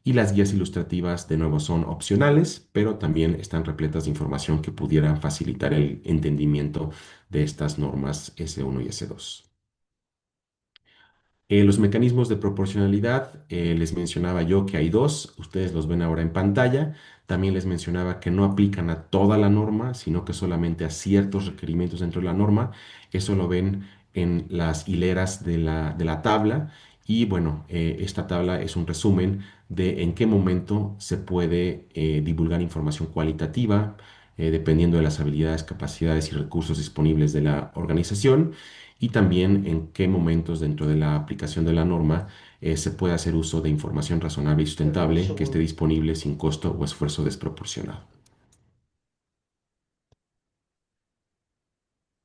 Y las guías ilustrativas, de nuevo, son opcionales, pero también están repletas de información que pudiera facilitar el entendimiento de estas normas S1 y S2. Los mecanismos de proporcionalidad, les mencionaba yo que hay dos, ustedes los ven ahora en pantalla. También les mencionaba que no aplican a toda la norma, sino que solamente a ciertos requerimientos dentro de la norma. Eso lo ven en las hileras de la tabla. Y bueno, esta tabla es un resumen de en qué momento se puede divulgar información cualitativa, dependiendo de las habilidades, capacidades y recursos disponibles de la organización y también en qué momentos dentro de la aplicación de la norma se puede hacer uso de información razonable y sustentable que esté disponible sin costo o esfuerzo desproporcionado.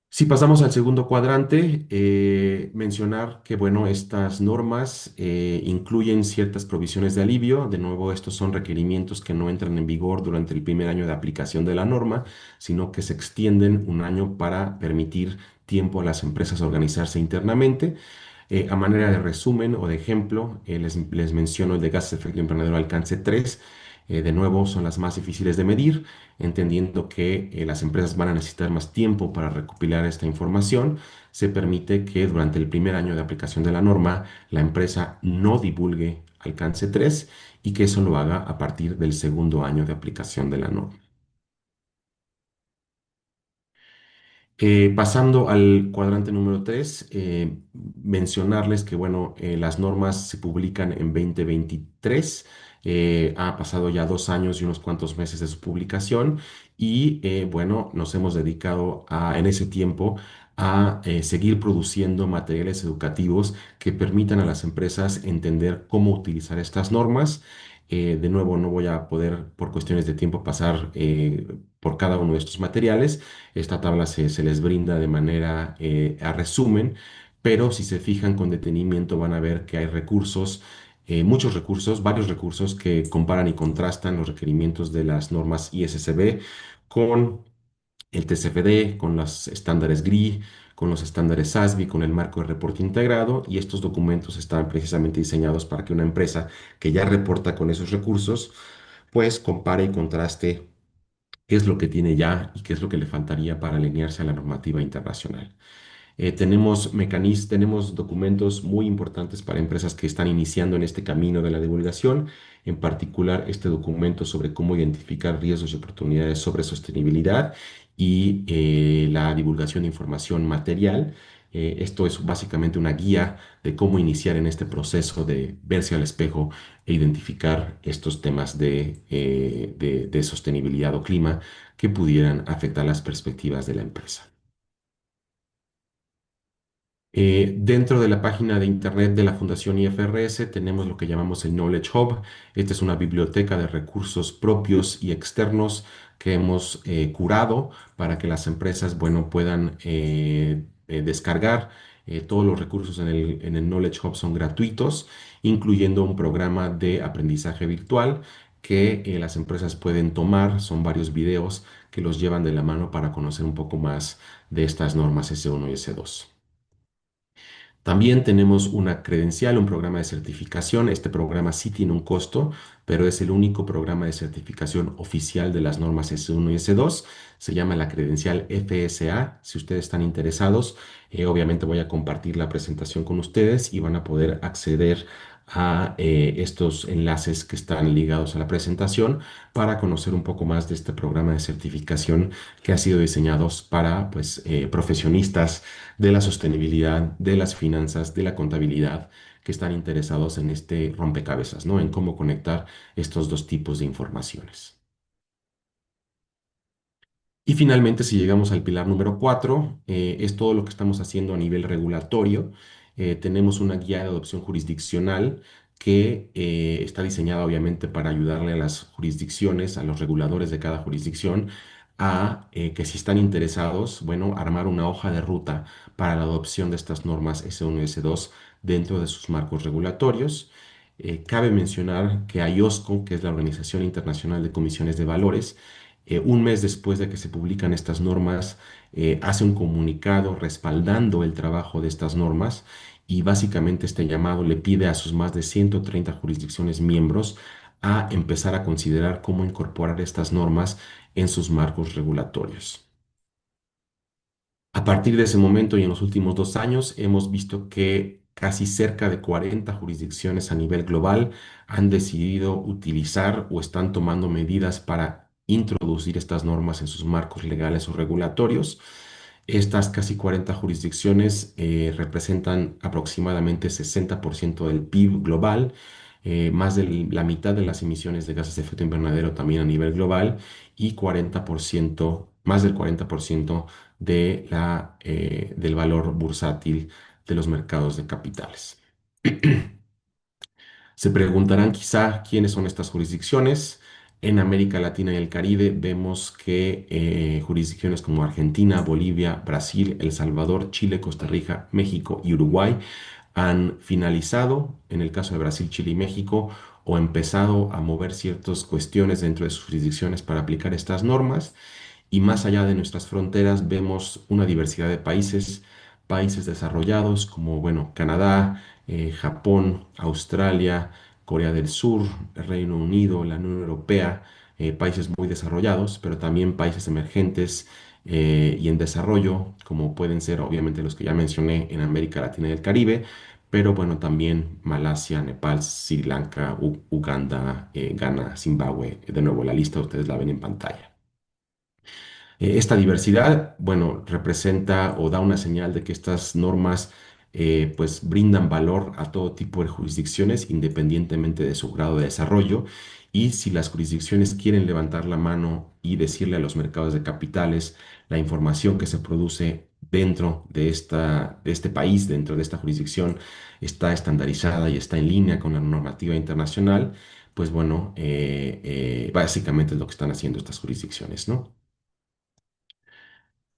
Si pasamos al segundo cuadrante, mencionar que, bueno, estas normas incluyen ciertas provisiones de alivio. De nuevo, estos son requerimientos que no entran en vigor durante el primer año de aplicación de la norma, sino que se extienden un año para permitir tiempo a las empresas a organizarse internamente. A manera de resumen o de ejemplo, les menciono el de gases de efecto invernadero alcance 3. De nuevo, son las más difíciles de medir, entendiendo que las empresas van a necesitar más tiempo para recopilar esta información. Se permite que durante el primer año de aplicación de la norma, la empresa no divulgue alcance 3 y que eso lo haga a partir del segundo año de aplicación de la norma. Pasando al cuadrante número 3, mencionarles que, bueno, las normas se publican en 2023. Ha pasado ya 2 años y unos cuantos meses de su publicación y, bueno, nos hemos dedicado en ese tiempo a seguir produciendo materiales educativos que permitan a las empresas entender cómo utilizar estas normas. De nuevo, no voy a poder, por cuestiones de tiempo, pasar por cada uno de estos materiales. Esta tabla se les brinda de manera a resumen, pero si se fijan con detenimiento van a ver que hay recursos, muchos recursos, varios recursos que comparan y contrastan los requerimientos de las normas ISSB con el TCFD, con los estándares GRI, con los estándares SASB, con el marco de reporte integrado, y estos documentos están precisamente diseñados para que una empresa que ya reporta con esos recursos, pues compare y contraste qué es lo que tiene ya y qué es lo que le faltaría para alinearse a la normativa internacional. Tenemos documentos muy importantes para empresas que están iniciando en este camino de la divulgación, en particular este documento sobre cómo identificar riesgos y oportunidades sobre sostenibilidad y la divulgación de información material. Esto es básicamente una guía de cómo iniciar en este proceso de verse al espejo e identificar estos temas de sostenibilidad o clima que pudieran afectar las perspectivas de la empresa. Dentro de la página de internet de la Fundación IFRS tenemos lo que llamamos el Knowledge Hub. Esta es una biblioteca de recursos propios y externos que hemos curado para que las empresas, bueno, puedan descargar. Todos los recursos en el Knowledge Hub son gratuitos, incluyendo un programa de aprendizaje virtual que las empresas pueden tomar. Son varios videos que los llevan de la mano para conocer un poco más de estas normas S1 y S2. También tenemos una credencial, un programa de certificación. Este programa sí tiene un costo, pero es el único programa de certificación oficial de las normas S1 y S2. Se llama la credencial FSA. Si ustedes están interesados, obviamente voy a compartir la presentación con ustedes y van a poder acceder a estos enlaces que están ligados a la presentación para conocer un poco más de este programa de certificación que ha sido diseñado para, pues, profesionistas de la sostenibilidad, de las finanzas, de la contabilidad, que están interesados en este rompecabezas, ¿no? En cómo conectar estos dos tipos de informaciones. Y finalmente, si llegamos al pilar número 4, es todo lo que estamos haciendo a nivel regulatorio. Tenemos una guía de adopción jurisdiccional que está diseñada obviamente para ayudarle a las jurisdicciones, a los reguladores de cada jurisdicción, a que si están interesados, bueno, armar una hoja de ruta para la adopción de estas normas S1 y S2 dentro de sus marcos regulatorios. Cabe mencionar que IOSCO, que es la Organización Internacional de Comisiones de Valores, un mes después de que se publican estas normas, hace un comunicado respaldando el trabajo de estas normas y básicamente este llamado le pide a sus más de 130 jurisdicciones miembros a empezar a considerar cómo incorporar estas normas en sus marcos regulatorios. A partir de ese momento y en los últimos 2 años hemos visto que casi cerca de 40 jurisdicciones a nivel global han decidido utilizar o están tomando medidas para introducir estas normas en sus marcos legales o regulatorios. Estas casi 40 jurisdicciones representan aproximadamente 60% del PIB global, más de la mitad de las emisiones de gases de efecto invernadero también a nivel global y 40%, más del 40% del valor bursátil de los mercados de capitales. Se preguntarán quizá quiénes son estas jurisdicciones. En América Latina y el Caribe vemos que jurisdicciones como Argentina, Bolivia, Brasil, El Salvador, Chile, Costa Rica, México y Uruguay han finalizado, en el caso de Brasil, Chile y México, o empezado a mover ciertas cuestiones dentro de sus jurisdicciones para aplicar estas normas. Y más allá de nuestras fronteras vemos una diversidad de países, países desarrollados como, bueno, Canadá, Japón, Australia, Corea del Sur, el Reino Unido, la Unión Europea, países muy desarrollados, pero también países emergentes y en desarrollo, como pueden ser obviamente los que ya mencioné en América Latina y el Caribe, pero bueno, también Malasia, Nepal, Sri Lanka, Uganda, Ghana, Zimbabue. De nuevo, la lista ustedes la ven en pantalla. Esta diversidad, bueno, representa o da una señal de que estas normas pues brindan valor a todo tipo de jurisdicciones independientemente de su grado de desarrollo. Y si las jurisdicciones quieren levantar la mano y decirle a los mercados de capitales la información que se produce dentro de este país, dentro de esta jurisdicción, está estandarizada y está en línea con la normativa internacional, pues bueno, básicamente es lo que están haciendo estas jurisdicciones, ¿no?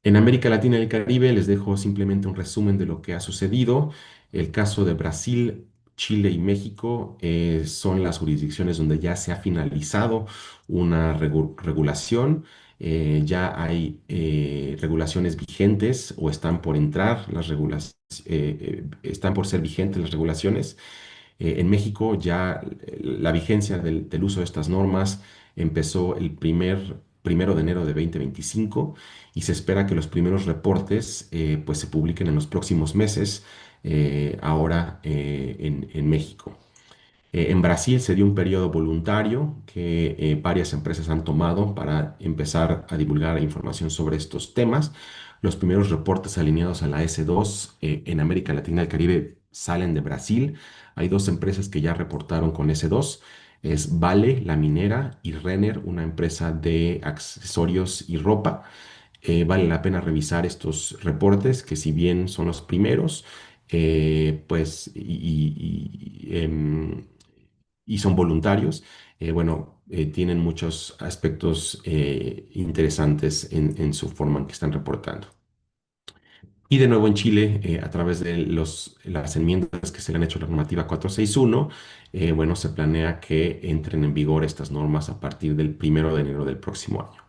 En América Latina y el Caribe les dejo simplemente un resumen de lo que ha sucedido. El caso de Brasil, Chile y México son las jurisdicciones donde ya se ha finalizado una regulación. Ya hay regulaciones vigentes o están por entrar están por ser vigentes las regulaciones. En México ya la vigencia del uso de estas normas empezó el primero de enero de 2025 y se espera que los primeros reportes pues se publiquen en los próximos meses ahora en México. En Brasil se dio un periodo voluntario que varias empresas han tomado para empezar a divulgar información sobre estos temas. Los primeros reportes alineados a la S2 en América Latina y el Caribe salen de Brasil. Hay dos empresas que ya reportaron con S2. Es Vale, la minera, y Renner, una empresa de accesorios y ropa. Vale la pena revisar estos reportes, que si bien son los primeros, pues y son voluntarios, bueno, tienen muchos aspectos interesantes en su forma en que están reportando. Y de nuevo en Chile, a través de las enmiendas que se le han hecho a la normativa 461, bueno, se planea que entren en vigor estas normas a partir del 1 de enero del próximo año.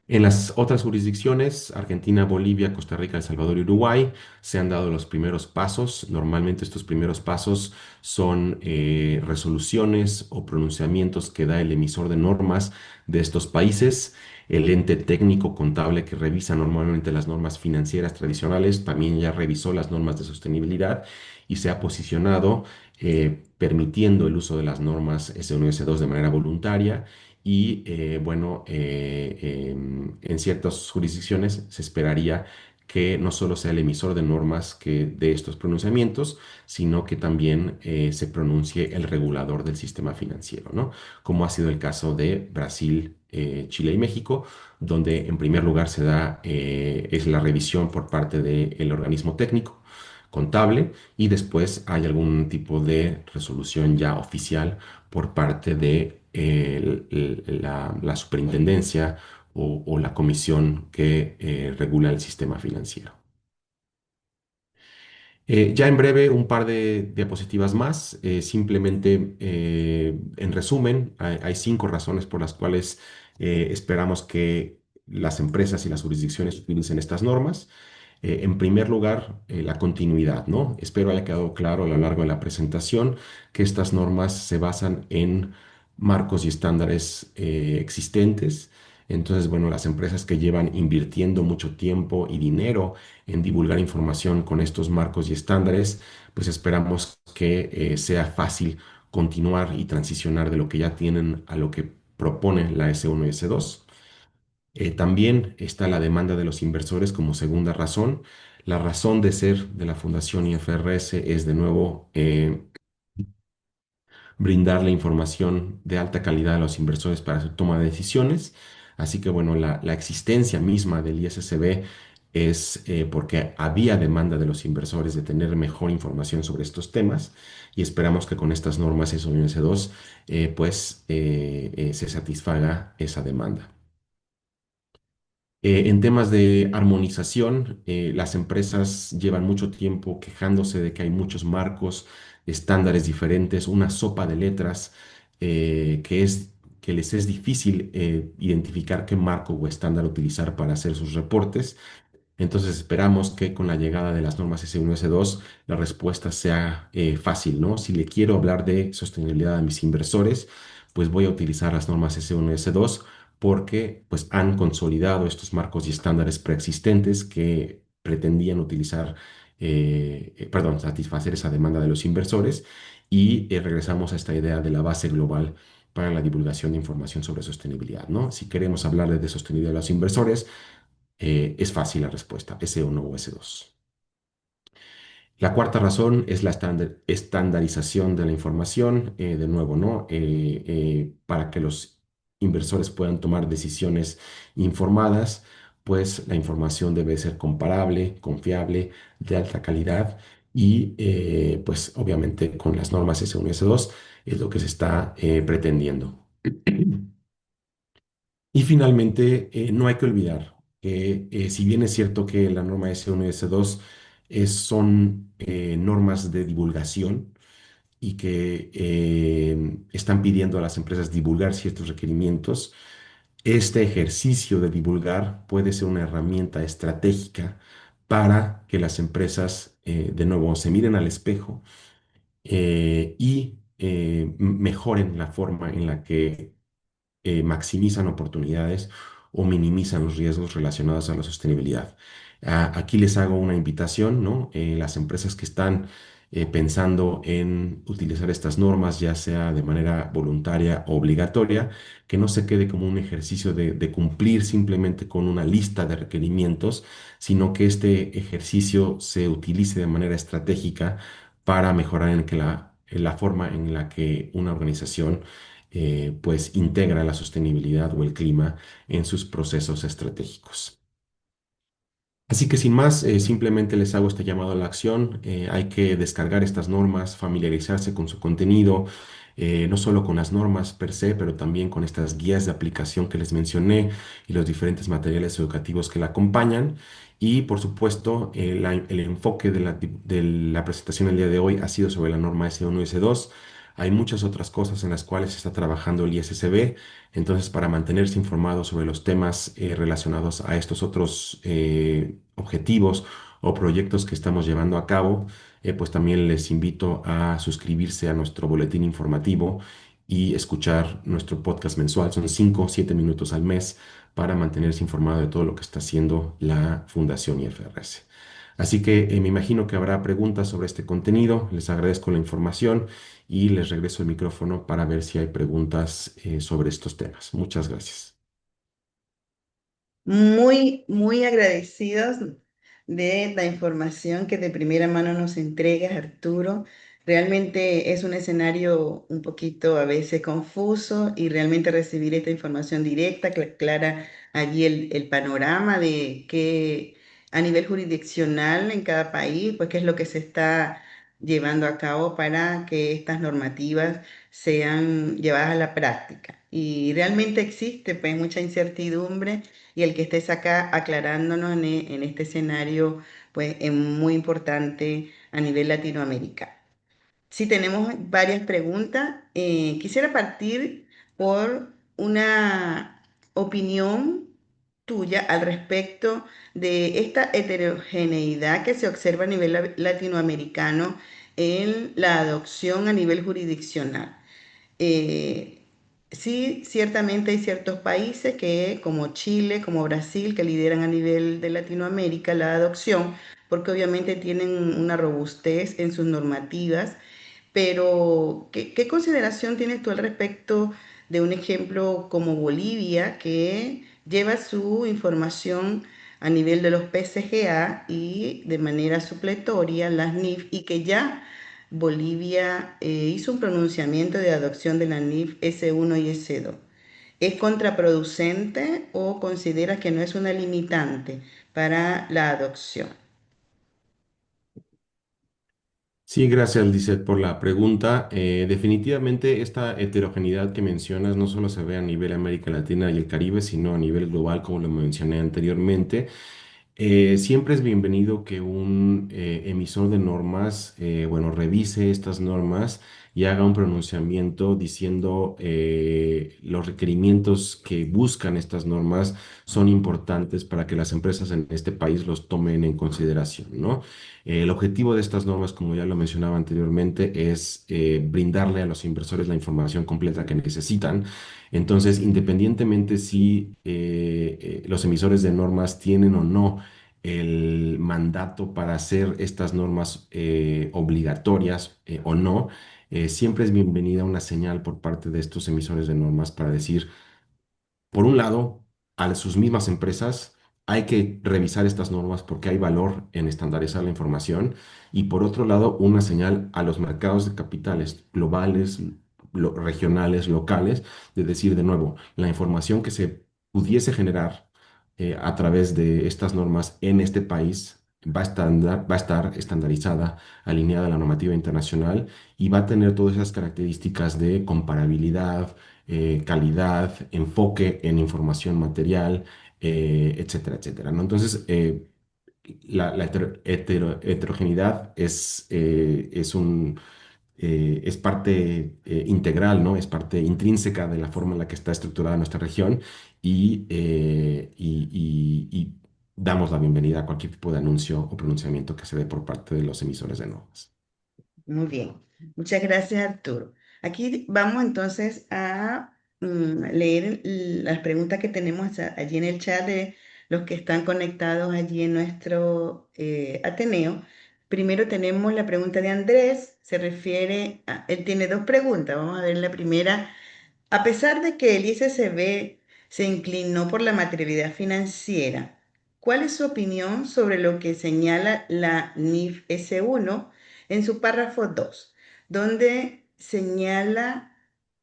En las otras jurisdicciones, Argentina, Bolivia, Costa Rica, El Salvador y Uruguay, se han dado los primeros pasos. Normalmente estos primeros pasos son resoluciones o pronunciamientos que da el emisor de normas de estos países. El ente técnico contable que revisa normalmente las normas financieras tradicionales también ya revisó las normas de sostenibilidad y se ha posicionado permitiendo el uso de las normas S1 y S2 de manera voluntaria y bueno, en ciertas jurisdicciones se esperaría que no solo sea el emisor de normas que de estos pronunciamientos, sino que también se pronuncie el regulador del sistema financiero, ¿no? Como ha sido el caso de Brasil, Chile y México, donde en primer lugar es la revisión por parte del organismo técnico contable y después hay algún tipo de resolución ya oficial por parte de la superintendencia o la comisión que regula el sistema financiero. Ya en breve, un par de diapositivas más. Simplemente, en resumen, hay 5 razones por las cuales esperamos que las empresas y las jurisdicciones utilicen estas normas. En primer lugar, la continuidad, ¿no? Espero haya quedado claro a lo largo de la presentación que estas normas se basan en marcos y estándares existentes. Entonces, bueno, las empresas que llevan invirtiendo mucho tiempo y dinero en divulgar información con estos marcos y estándares, pues esperamos que sea fácil continuar y transicionar de lo que ya tienen a lo que propone la S1 y S2. También está la demanda de los inversores como segunda razón. La razón de ser de la Fundación IFRS es de nuevo brindarle información de alta calidad a los inversores para su toma de decisiones. Así que bueno, la existencia misma del ISSB es porque había demanda de los inversores de tener mejor información sobre estos temas y esperamos que con estas normas ISO 2 pues se satisfaga esa demanda. En temas de armonización, las empresas llevan mucho tiempo quejándose de que hay muchos marcos, estándares diferentes, una sopa de letras que les es difícil identificar qué marco o estándar utilizar para hacer sus reportes. Entonces esperamos que con la llegada de las normas S1 y S2 la respuesta sea fácil, ¿no? Si le quiero hablar de sostenibilidad a mis inversores, pues voy a utilizar las normas S1 y S2 porque pues han consolidado estos marcos y estándares preexistentes que pretendían utilizar, perdón, satisfacer esa demanda de los inversores y regresamos a esta idea de la base global para la divulgación de información sobre sostenibilidad, ¿no? Si queremos hablarle de sostenibilidad a los inversores, es fácil la respuesta, S1 o S2. La cuarta razón es la estandarización de la información, de nuevo, ¿no? Para que los inversores puedan tomar decisiones informadas, pues la información debe ser comparable, confiable, de alta calidad y pues obviamente con las normas S1 y S2 es lo que se está pretendiendo. Y finalmente, no hay que olvidar que si bien es cierto que la norma S1 y S2 son normas de divulgación y que están pidiendo a las empresas divulgar ciertos requerimientos, este ejercicio de divulgar puede ser una herramienta estratégica para que las empresas, de nuevo, se miren al espejo y mejoren la forma en la que maximizan oportunidades o minimizan los riesgos relacionados a la sostenibilidad. Aquí les hago una invitación, ¿no? Las empresas que están pensando en utilizar estas normas, ya sea de manera voluntaria o obligatoria, que no se quede como un ejercicio de cumplir simplemente con una lista de requerimientos, sino que este ejercicio se utilice de manera estratégica para mejorar en la forma en la que una organización pues integra la sostenibilidad o el clima en sus procesos estratégicos. Así que sin más, simplemente les hago este llamado a la acción. Hay que descargar estas normas, familiarizarse con su contenido, no solo con las normas per se, pero también con estas guías de aplicación que les mencioné y los diferentes materiales educativos que la acompañan. Y por supuesto, el enfoque de la presentación el día de hoy ha sido sobre la norma S1 y S2. Hay muchas otras cosas en las cuales se está trabajando el ISSB. Entonces, para mantenerse informado sobre los temas relacionados a estos otros objetivos o proyectos que estamos llevando a cabo, pues también les invito a suscribirse a nuestro boletín informativo y escuchar nuestro podcast mensual. Son 5 o 7 minutos al mes para mantenerse informado de todo lo que está haciendo la Fundación IFRS. Así que me imagino que habrá preguntas sobre este contenido. Les agradezco la información y les regreso el micrófono para ver si hay preguntas sobre estos temas. Muchas gracias. Muy, muy agradecidos de la información que de primera mano nos entregas, Arturo. Realmente es un escenario un poquito a veces confuso y realmente recibir esta información directa que aclara allí el panorama de que a nivel jurisdiccional en cada país, pues qué es lo que se está llevando a cabo para que estas normativas sean llevadas a la práctica. Y realmente existe pues mucha incertidumbre y el que estés acá aclarándonos en este escenario, pues es muy importante a nivel Latinoamérica. Sí, tenemos varias preguntas. Quisiera partir por una opinión tuya al respecto de esta heterogeneidad que se observa a nivel latinoamericano en la adopción a nivel jurisdiccional. Eh, sí, ciertamente hay ciertos países que, como Chile, como Brasil, que lideran a nivel de Latinoamérica la adopción, porque obviamente tienen una robustez en sus normativas, pero ¿qué consideración tienes tú al respecto de un ejemplo como Bolivia, que lleva su información a nivel de los PCGA y de manera supletoria las NIF y que ya Bolivia hizo un pronunciamiento de adopción de la NIF S1 y S2? ¿Es contraproducente o consideras que no es una limitante para la adopción? Sí, gracias, Lizeth, por la pregunta. Definitivamente esta heterogeneidad que mencionas no solo se ve a nivel América Latina y el Caribe, sino a nivel global, como lo mencioné anteriormente. Siempre es bienvenido que un emisor de normas, bueno, revise estas normas y haga un pronunciamiento diciendo los requerimientos que buscan estas normas son importantes para que las empresas en este país los tomen en consideración, ¿no? El objetivo de estas normas, como ya lo mencionaba anteriormente, es brindarle a los inversores la información completa que necesitan. Entonces, independientemente si los emisores de normas tienen o no el mandato para hacer estas normas obligatorias o no, siempre es bienvenida una señal por parte de estos emisores de normas para decir, por un lado, a sus mismas empresas hay que revisar estas normas porque hay valor en estandarizar la información y por otro lado, una señal a los mercados de capitales globales, regionales, locales, de decir de nuevo, la información que se pudiese generar a través de estas normas en este país va a estar estandarizada, alineada a la normativa internacional y va a tener todas esas características de comparabilidad, calidad, enfoque en información material, etcétera, etcétera, ¿no? Entonces, la heterogeneidad es parte integral, ¿no? Es parte intrínseca de la forma en la que está estructurada nuestra región y damos la bienvenida a cualquier tipo de anuncio o pronunciamiento que se dé por parte de los emisores de normas. Muy bien, muchas gracias, Arturo. Aquí vamos entonces a leer las preguntas que tenemos allí en el chat de los que están conectados allí en nuestro Ateneo. Primero tenemos la pregunta de Andrés, se refiere él tiene dos preguntas, vamos a ver la primera. A pesar de que el ICCB se inclinó por la materialidad financiera, ¿cuál es su opinión sobre lo que señala la NIF S1 en su párrafo 2, donde señala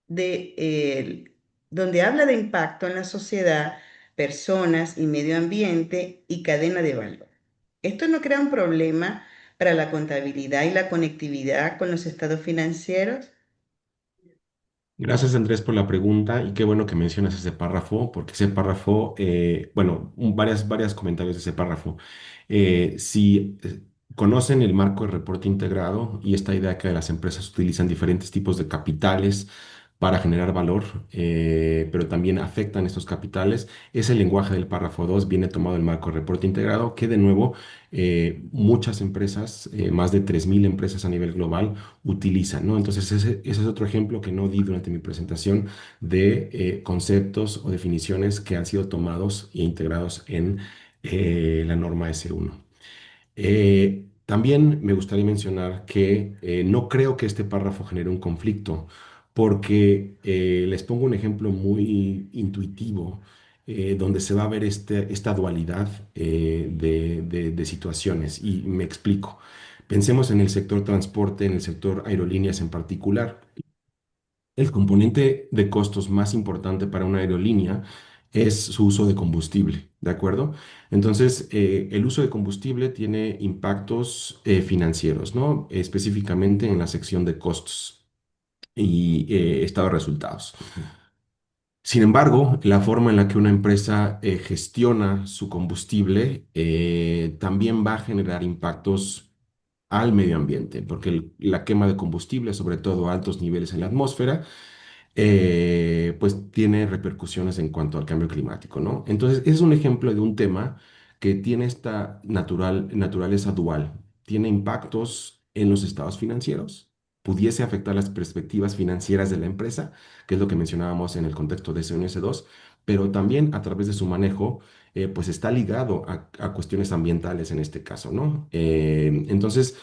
donde habla de impacto en la sociedad, personas y medio ambiente y cadena de valor? ¿Esto no crea un problema para la contabilidad y la conectividad con los estados financieros? Gracias, Andrés, por la pregunta y qué bueno que mencionas ese párrafo, porque ese párrafo, bueno, varias comentarios de ese párrafo. Si conocen el marco de reporte integrado y esta idea que las empresas utilizan diferentes tipos de capitales para generar valor, pero también afectan estos capitales, ese lenguaje del párrafo 2 viene tomado del marco de reporte integrado, que de nuevo muchas empresas, más de 3.000 empresas a nivel global, utilizan, ¿no? Entonces, ese es otro ejemplo que no di durante mi presentación de conceptos o definiciones que han sido tomados e integrados en la norma S1. También me gustaría mencionar que no creo que este párrafo genere un conflicto, porque les pongo un ejemplo muy intuitivo, donde se va a ver esta dualidad de situaciones, y me explico. Pensemos en el sector transporte, en el sector aerolíneas en particular. El componente de costos más importante para una aerolínea es su uso de combustible, ¿de acuerdo? Entonces, el uso de combustible tiene impactos financieros, ¿no? Específicamente en la sección de costos y estado de resultados. Sin embargo, la forma en la que una empresa gestiona su combustible también va a generar impactos al medio ambiente, porque la quema de combustible, sobre todo a altos niveles en la atmósfera, pues tiene repercusiones en cuanto al cambio climático, ¿no? Entonces, es un ejemplo de un tema que tiene esta naturaleza dual. Tiene impactos en los estados financieros, pudiese afectar las perspectivas financieras de la empresa, que es lo que mencionábamos en el contexto de S1 y S2, pero también a través de su manejo, pues está ligado a cuestiones ambientales en este caso, ¿no? Entonces,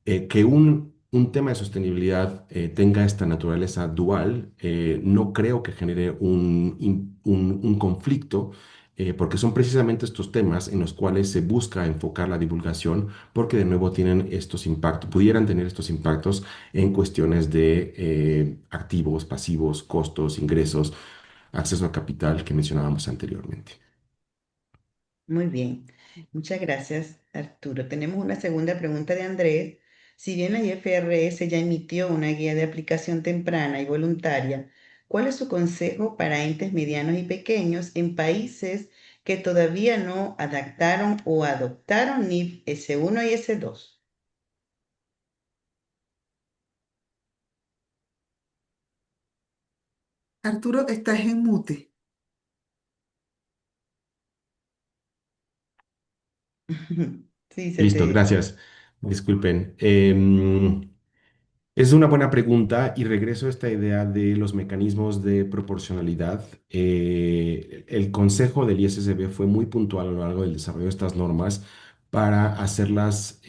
que un tema de sostenibilidad tenga esta naturaleza dual, no creo que genere un conflicto, porque son precisamente estos temas en los cuales se busca enfocar la divulgación, porque de nuevo tienen estos impactos, pudieran tener estos impactos en cuestiones de activos, pasivos, costos, ingresos, acceso a capital que mencionábamos anteriormente. Muy bien, muchas gracias, Arturo. Tenemos una segunda pregunta de Andrés. Si bien la IFRS ya emitió una guía de aplicación temprana y voluntaria, ¿cuál es su consejo para entes medianos y pequeños en países que todavía no adaptaron o adoptaron NIF S1 y S2. Arturo, estás en mute. Sí, se Listo, te... gracias. Disculpen. Es una buena pregunta y regreso a esta idea de los mecanismos de proporcionalidad. El consejo del ISSB fue muy puntual a lo largo del desarrollo de estas normas para hacerlas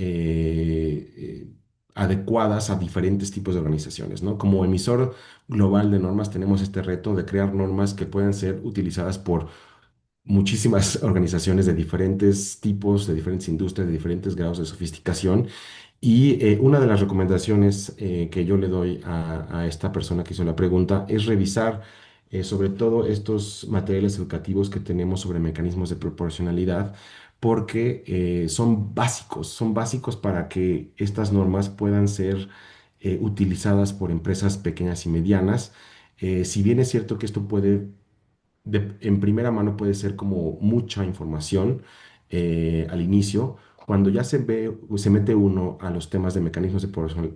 adecuadas a diferentes tipos de organizaciones, ¿no? Como emisor global de normas tenemos este reto de crear normas que puedan ser utilizadas por muchísimas organizaciones de diferentes tipos, de diferentes industrias, de diferentes grados de sofisticación. Y una de las recomendaciones que yo le doy a esta persona que hizo la pregunta es revisar sobre todo estos materiales educativos que tenemos sobre mecanismos de proporcionalidad, porque son básicos para que estas normas puedan ser utilizadas por empresas pequeñas y medianas. Si bien es cierto que esto puede en primera mano puede ser como mucha información al inicio. Cuando ya se ve, se mete uno a los temas de mecanismos de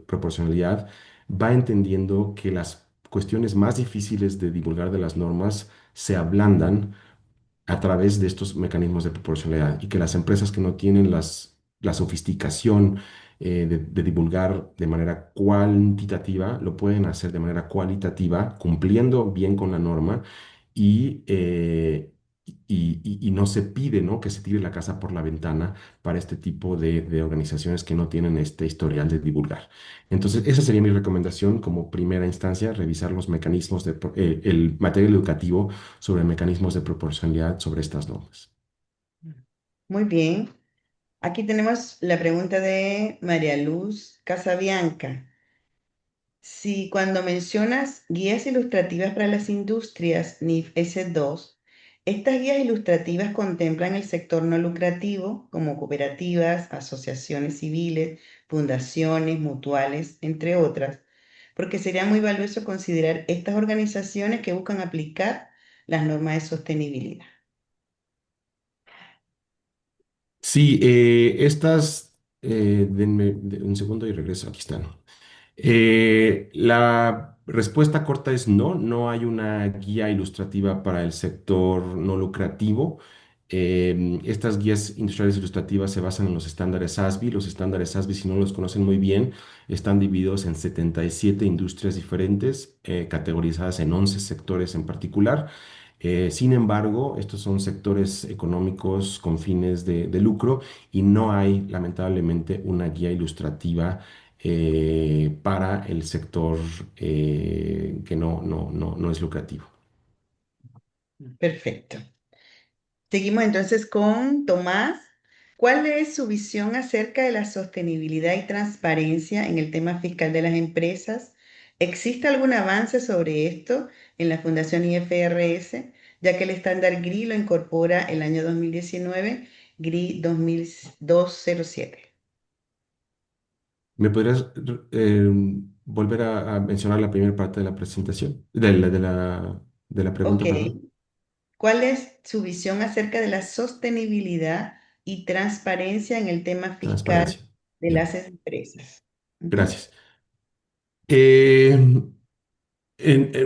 proporcionalidad, va entendiendo que las cuestiones más difíciles de divulgar de las normas se ablandan a través de estos mecanismos de proporcionalidad y que las empresas que no tienen la sofisticación de divulgar de manera cuantitativa lo pueden hacer de manera cualitativa, cumpliendo bien con la norma y, y no se pide, ¿no?, que se tire la casa por la ventana para este tipo de organizaciones que no tienen este historial de divulgar. Entonces, esa sería mi recomendación como primera instancia, revisar los mecanismos el material educativo sobre mecanismos de proporcionalidad sobre estas normas. Muy bien. Aquí tenemos la pregunta de María Luz Casabianca. Si cuando mencionas guías ilustrativas para las industrias NIF S2, estas guías ilustrativas contemplan el sector no lucrativo como cooperativas, asociaciones civiles, fundaciones, mutuales, entre otras, porque sería muy valioso considerar estas organizaciones que buscan aplicar las normas de sostenibilidad. Sí, denme un segundo y regreso, aquí están. La respuesta corta es no, no hay una guía ilustrativa para el sector no lucrativo. Estas guías industriales ilustrativas se basan en los estándares ASBIS. Los estándares ASBIS, si no los conocen muy bien, están divididos en 77 industrias diferentes, categorizadas en 11 sectores en particular. Sin embargo, estos son sectores económicos con fines de lucro y no hay, lamentablemente, una guía ilustrativa para el sector que no es lucrativo. Perfecto. Seguimos entonces con Tomás. ¿Cuál es su visión acerca de la sostenibilidad y transparencia en el tema fiscal de las empresas? ¿Existe algún avance sobre esto en la Fundación IFRS, ya que el estándar GRI lo incorpora el año 2019, GRI 2207? ¿Me podrías volver a mencionar la primera parte de la presentación? De la Ok. pregunta, perdón. ¿Cuál es su visión acerca de la sostenibilidad y transparencia en el tema fiscal Transparencia. de Ya, las empresas? Ujú. gracias. Eh,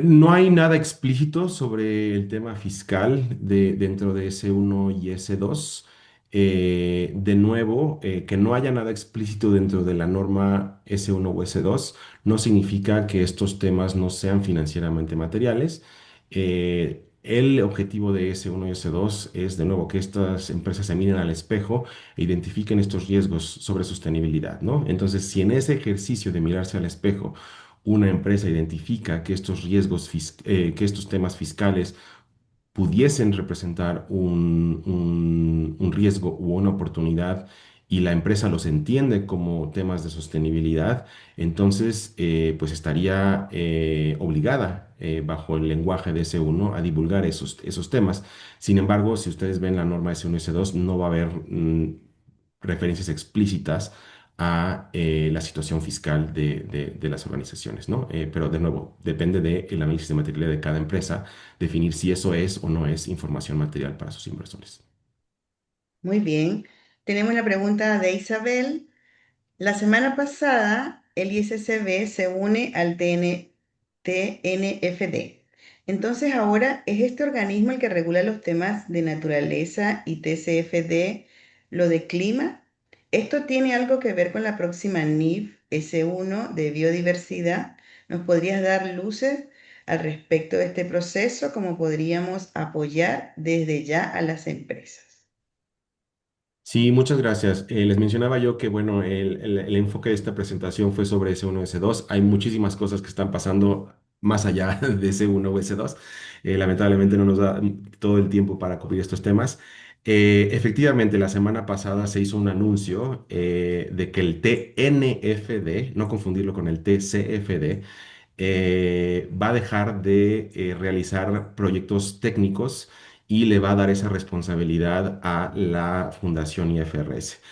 no hay nada explícito sobre el tema fiscal dentro de S1 y S2. De nuevo, que no haya nada explícito dentro de la norma S1 o S2 no significa que estos temas no sean financieramente materiales. El objetivo de S1 y S2 es, de nuevo, que estas empresas se miren al espejo e identifiquen estos riesgos sobre sostenibilidad, ¿no? Entonces, si en ese ejercicio de mirarse al espejo, una empresa identifica que estos que estos temas fiscales pudiesen representar un riesgo u una oportunidad y la empresa los entiende como temas de sostenibilidad, entonces pues estaría obligada bajo el lenguaje de S1 a divulgar esos temas. Sin embargo, si ustedes ven la norma S1 y S2, no va a haber referencias explícitas a la situación fiscal de las organizaciones, ¿no? Pero de nuevo, depende del análisis de materialidad de cada empresa definir si eso es o no es información material para sus inversores. Muy bien. Tenemos la pregunta de Isabel. La semana pasada, el ISSB se une al TNFD. Entonces, ahora es este organismo el que regula los temas de naturaleza y TCFD, lo de clima. ¿Esto tiene algo que ver con la próxima NIF S1 de biodiversidad? ¿Nos podrías dar luces al respecto de este proceso? ¿Cómo podríamos apoyar desde ya a las empresas? Sí, muchas gracias. Les mencionaba yo que, bueno, el enfoque de esta presentación fue sobre S1, S2. Hay muchísimas cosas que están pasando más allá de S1 o S2. Lamentablemente no nos da todo el tiempo para cubrir estos temas. Efectivamente, la semana pasada se hizo un anuncio de que el TNFD, no confundirlo con el TCFD, va a dejar de realizar proyectos técnicos y le va a dar esa responsabilidad a la Fundación IFRS.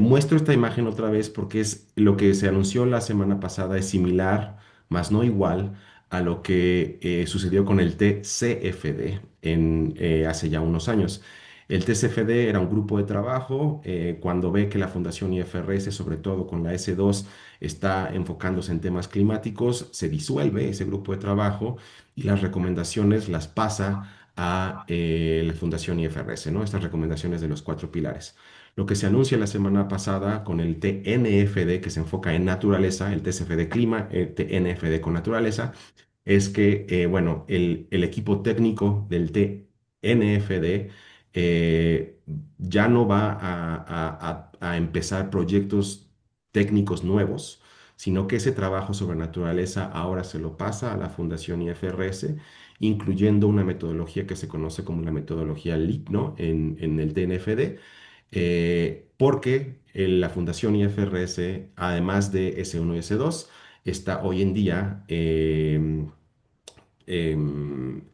Muestro esta imagen otra vez porque es lo que se anunció la semana pasada, es similar, más no igual, a lo que sucedió con el TCFD hace ya unos años. El TCFD era un grupo de trabajo. Cuando ve que la Fundación IFRS, sobre todo con la S2, está enfocándose en temas climáticos, se disuelve ese grupo de trabajo y las recomendaciones las pasa a la Fundación IFRS, ¿no? Estas recomendaciones de los cuatro pilares. Lo que se anuncia la semana pasada con el TNFD, que se enfoca en naturaleza, el TCFD clima, el TNFD con naturaleza, es que, bueno, el equipo técnico del TNFD ya no va a empezar proyectos técnicos nuevos, sino que ese trabajo sobre naturaleza ahora se lo pasa a la Fundación IFRS, incluyendo una metodología que se conoce como la metodología LEAP, ¿no? En el TNFD, porque la Fundación IFRS, además de S1 y S2, está hoy en día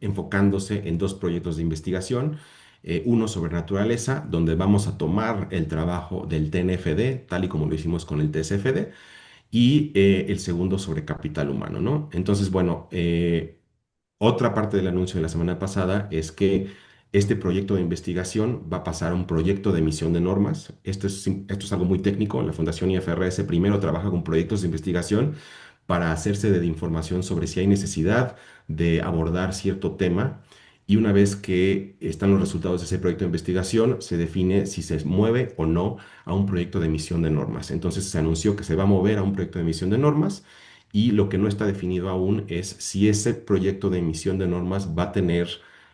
enfocándose en dos proyectos de investigación. Uno sobre naturaleza, donde vamos a tomar el trabajo del TNFD, tal y como lo hicimos con el TCFD, y el segundo sobre capital humano, ¿no? Entonces, bueno, otra parte del anuncio de la semana pasada es que este proyecto de investigación va a pasar a un proyecto de emisión de normas. Esto es algo muy técnico. La Fundación IFRS primero trabaja con proyectos de investigación para hacerse de información sobre si hay necesidad de abordar cierto tema. Y una vez que están los resultados de ese proyecto de investigación, se define si se mueve o no a un proyecto de emisión de normas. Entonces se anunció que se va a mover a un proyecto de emisión de normas y lo que no está definido aún es si ese proyecto de emisión de normas va a tener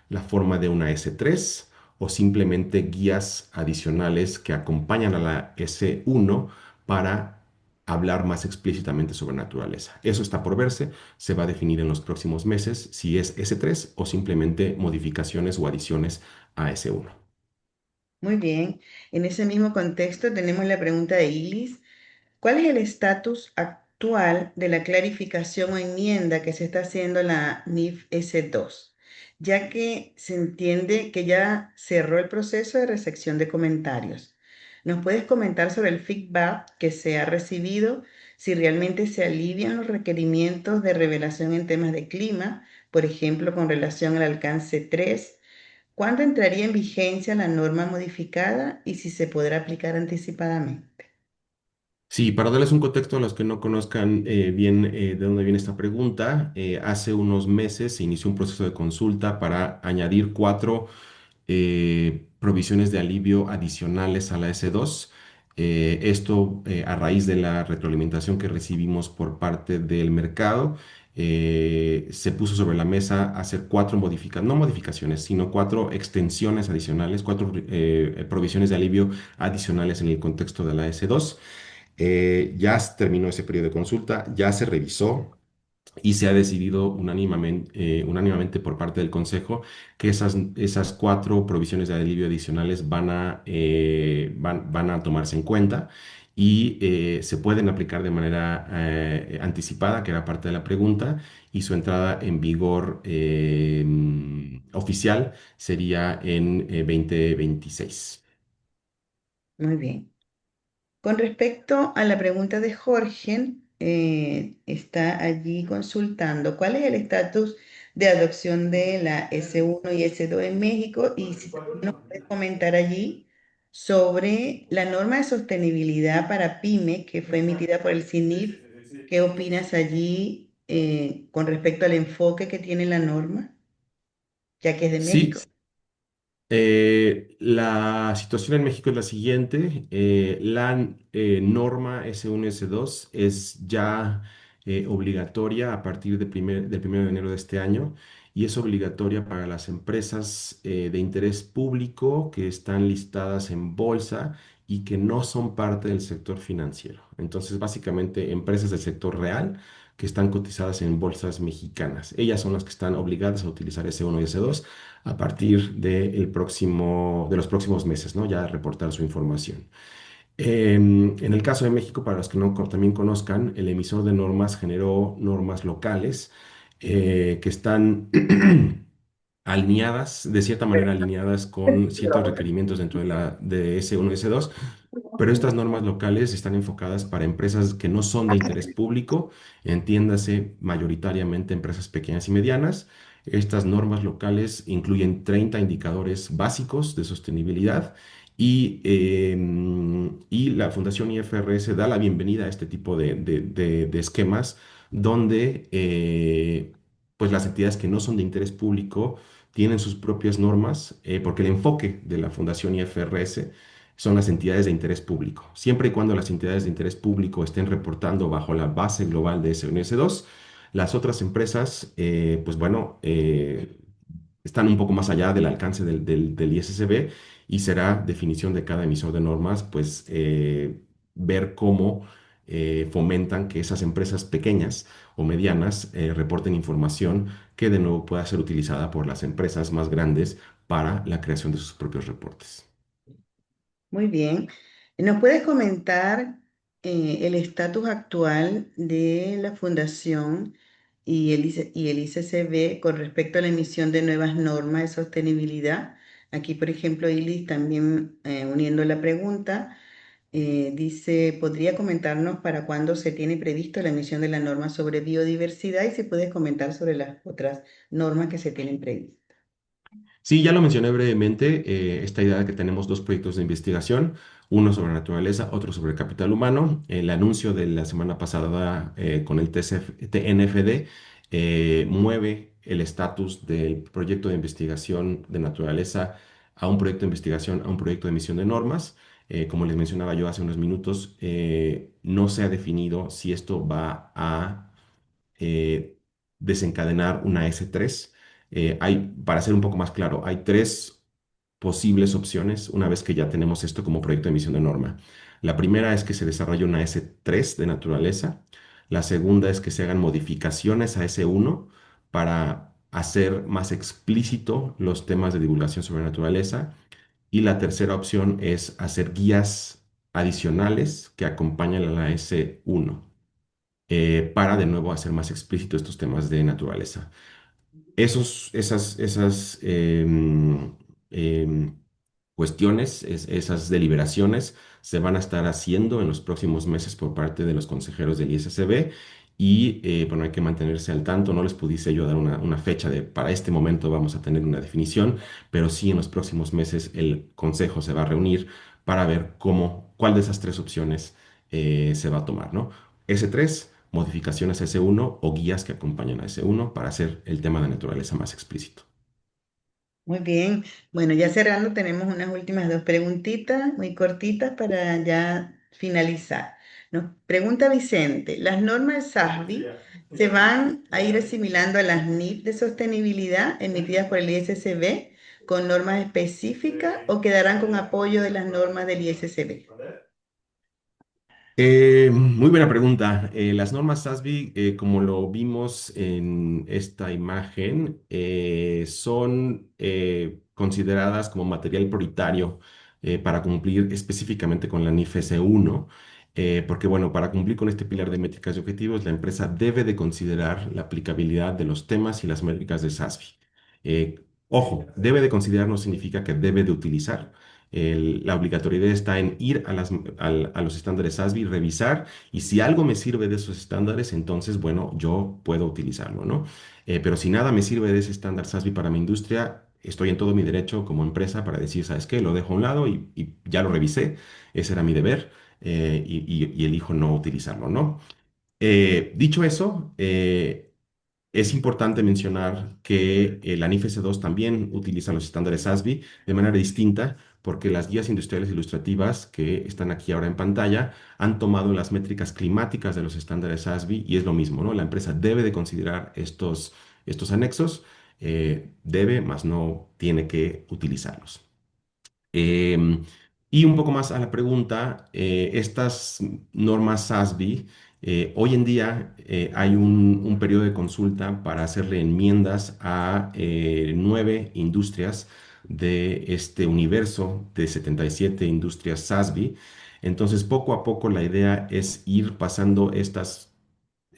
la forma de una S3 o simplemente guías adicionales que acompañan a la S1 para hablar más explícitamente sobre naturaleza. Eso está por verse, se va a definir en los próximos meses si es S3 o simplemente modificaciones o adiciones a S1. Muy bien. En ese mismo contexto tenemos la pregunta de Ilis. ¿Cuál es el estatus actual de la clarificación o enmienda que se está haciendo a la NIF S2? Ya que se entiende que ya cerró el proceso de recepción de comentarios. ¿Nos puedes comentar sobre el feedback que se ha recibido, si realmente se alivian los requerimientos de revelación en temas de clima, por ejemplo, con relación al alcance 3? ¿Cuándo entraría en vigencia la norma modificada y si se podrá aplicar anticipadamente? Sí, para darles un contexto a los que no conozcan bien de dónde viene esta pregunta, hace unos meses se inició un proceso de consulta para añadir cuatro provisiones de alivio adicionales a la S2. Esto a raíz de la retroalimentación que recibimos por parte del mercado. Se puso sobre la mesa hacer cuatro modificaciones, no modificaciones, sino cuatro extensiones adicionales, cuatro provisiones de alivio adicionales en el contexto de la S2. Ya terminó ese periodo de consulta, ya se revisó y se ha decidido unánimemente por parte del Consejo que esas cuatro provisiones de alivio adicionales van a tomarse en cuenta y se pueden aplicar de manera anticipada, que era parte de la pregunta, y su entrada en vigor oficial sería en 2026. Muy bien. Con respecto a la pregunta de Jorge, está allí consultando cuál es el estatus de adopción de la S1 y S2 en México y si también nos puede comentar allí sobre la norma de sostenibilidad para pyme que fue emitida por el CINIF. ¿Qué opinas allí con respecto al enfoque que tiene la norma, ya que es de Sí, México? la situación en México es la siguiente. La norma S1 y S2 es ya obligatoria a partir del 1 de enero de este año y es obligatoria para las empresas de interés público que están listadas en bolsa y que no son parte del sector financiero. Entonces, básicamente, empresas del sector real que están cotizadas en bolsas mexicanas. Ellas son las que están obligadas a utilizar S1 y S2 a partir de los próximos meses, ¿no? Ya reportar su información. En el caso de México, para los que no también conozcan, el emisor de normas generó normas locales que están alineadas, de cierta manera alineadas con ciertos requerimientos dentro de S1 y S2, pero estas normas locales están enfocadas para empresas que no son de interés público, entiéndase mayoritariamente empresas pequeñas y medianas. Estas normas locales incluyen 30 indicadores básicos de sostenibilidad y la Fundación IFRS da la bienvenida a este tipo de esquemas donde pues las entidades que no son de interés público tienen sus propias normas, porque el enfoque de la Fundación IFRS son las entidades de interés público. Siempre y cuando las entidades de interés público estén reportando bajo la base global de S1 y S2, las otras empresas, pues bueno, están un poco más allá del alcance del ISSB y será definición de cada emisor de normas, pues ver cómo fomentan que esas empresas pequeñas o medianas reporten información que de nuevo pueda ser utilizada por las empresas más grandes para la creación de sus propios reportes. Muy bien. ¿Nos puedes comentar el estatus actual de la Fundación y el ICCB con respecto a la emisión de nuevas normas de sostenibilidad? Aquí, por ejemplo, Ilis también uniendo la pregunta, dice, ¿podría comentarnos para cuándo se tiene previsto la emisión de la norma sobre biodiversidad y si puedes comentar sobre las otras normas que se tienen previstas? Sí, ya lo mencioné brevemente, esta idea de que tenemos dos proyectos de investigación, uno sobre naturaleza, otro sobre capital humano. El anuncio de la semana pasada con el TNFD mueve el estatus del proyecto de investigación de naturaleza a un proyecto de investigación, a un proyecto de emisión de normas. Como les mencionaba yo hace unos minutos, no se ha definido si esto va a eh, desencadenar una S3. Para ser un poco más claro, hay tres posibles opciones una vez que ya tenemos esto como proyecto de emisión de norma. La primera es que se desarrolle una S3 de naturaleza. La segunda es que se hagan modificaciones a S1 para hacer más explícito los temas de divulgación sobre naturaleza. Y la tercera opción es hacer guías adicionales que acompañen a la S1 para de nuevo hacer más explícito estos temas de naturaleza. Esas em, cuestiones, esas deliberaciones se van a estar haciendo en los próximos meses por parte de los consejeros del ISSB y bueno, hay que mantenerse al tanto. No les pudiese yo dar una fecha de para este momento vamos a tener una definición, pero sí en los próximos meses el consejo se va a reunir para ver cuál de esas tres opciones se va a tomar, ¿no? S3, modificaciones a S1 o guías que acompañan a S1 para hacer el tema de naturaleza más explícito. Muy bien. Bueno, ya cerrando, tenemos unas últimas dos preguntitas muy cortitas para ya finalizar. Nos pregunta Vicente, ¿las normas SASB se van a ir asimilando a las NIF de sostenibilidad emitidas por el ISSB con normas específicas o quedarán con apoyo de las normas del ISSB? Muy buena pregunta. Las normas SASB, como lo vimos en esta imagen, son consideradas como material prioritario para cumplir específicamente con la NIF S1, porque bueno, para cumplir con este pilar de métricas y objetivos, la empresa debe de considerar la aplicabilidad de los temas y las métricas de SASB. Ojo, debe de considerar no significa que debe de utilizar. La obligatoriedad está en ir a los estándares SASB, revisar, y si algo me sirve de esos estándares, entonces, bueno, yo puedo utilizarlo, ¿no? Pero si nada me sirve de ese estándar SASB para mi industria, estoy en todo mi derecho como empresa para decir, ¿sabes qué? Lo dejo a un lado y ya lo revisé, ese era mi deber y elijo no utilizarlo, ¿no? Dicho eso, es importante mencionar que la NIF S2 también utiliza los estándares ASBII de manera distinta, porque las guías industriales ilustrativas que están aquí ahora en pantalla han tomado las métricas climáticas de los estándares ASBII y es lo mismo, ¿no? La empresa debe de considerar estos anexos, debe, más no tiene que utilizarlos. Em, y un poco más a la pregunta, estas normas SASB, hoy en día hay un periodo de consulta para hacerle enmiendas a 9 industrias de este universo de 77 industrias SASB. Entonces, poco a poco la idea es ir pasando estos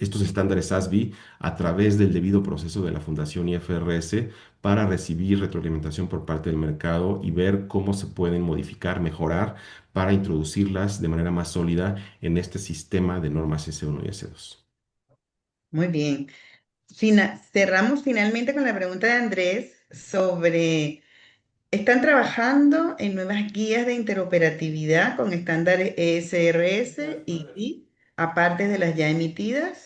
estándares ASBII a través del debido proceso de la Fundación IFRS para recibir retroalimentación por parte del mercado y ver cómo se pueden modificar, mejorar para introducirlas de manera más sólida en este sistema de normas S1 y S2. Muy bien. Cerramos finalmente con la pregunta de Andrés sobre, ¿están trabajando en nuevas guías de interoperatividad con estándares ESRS y GRI, aparte de las ya emitidas?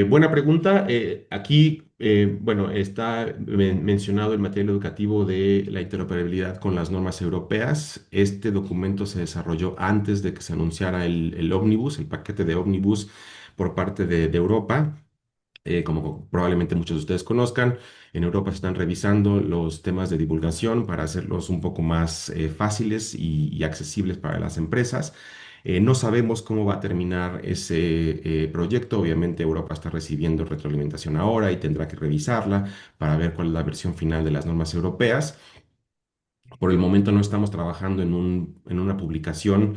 Buena pregunta. Aquí, bueno, está mencionado el material educativo de la interoperabilidad con las normas europeas. Este documento se desarrolló antes de que se anunciara el ómnibus, el paquete de ómnibus por parte de Europa. Como probablemente muchos de ustedes conozcan, en Europa se están revisando los temas de divulgación para hacerlos un poco más fáciles y accesibles para las empresas. No sabemos cómo va a terminar ese proyecto. Obviamente Europa está recibiendo retroalimentación ahora y tendrá que revisarla para ver cuál es la versión final de las normas europeas. Por el momento no estamos trabajando en una publicación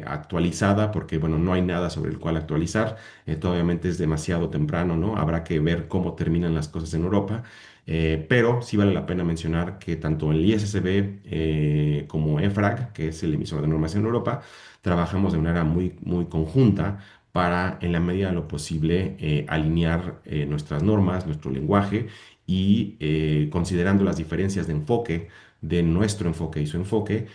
actualizada porque, bueno, no hay nada sobre el cual actualizar. Todavía es demasiado temprano, ¿no? Habrá que ver cómo terminan las cosas en Europa. Pero sí vale la pena mencionar que tanto el ISSB como EFRAG, que es el emisor de normas en Europa, trabajamos de manera muy, muy conjunta para, en la medida de lo posible, alinear nuestras normas, nuestro lenguaje y considerando las diferencias de enfoque de nuestro enfoque y su enfoque,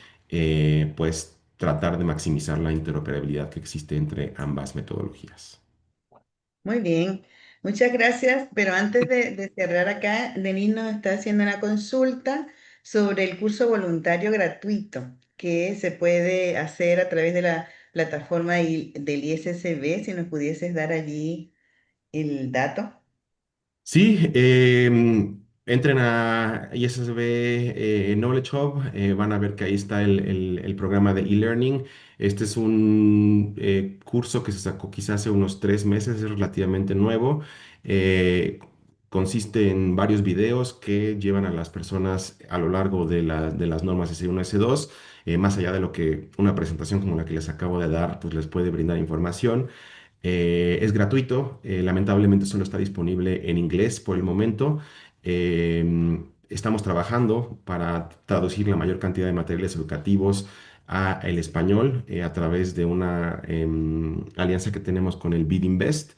pues tratar de maximizar la interoperabilidad que existe entre ambas metodologías. Muy bien, muchas gracias. Pero antes de cerrar acá, Denis nos está haciendo una consulta sobre el curso voluntario gratuito que se puede hacer a través de la plataforma del ISSB. Si nos pudieses dar allí el dato. Sí, entren a ISSB Knowledge Hub, van a ver que ahí está el programa de e-learning. Este es un curso que se sacó quizás hace unos 3 meses, es relativamente nuevo. Eh, Consiste en varios videos que llevan a las personas a lo largo de las normas S1, S2, más allá de lo que una presentación como la que les acabo de dar, pues les puede brindar información. Es gratuito, lamentablemente solo está disponible en inglés por el momento. Estamos trabajando para traducir la mayor cantidad de materiales educativos a el español a través de una alianza que tenemos con el Bidinvest.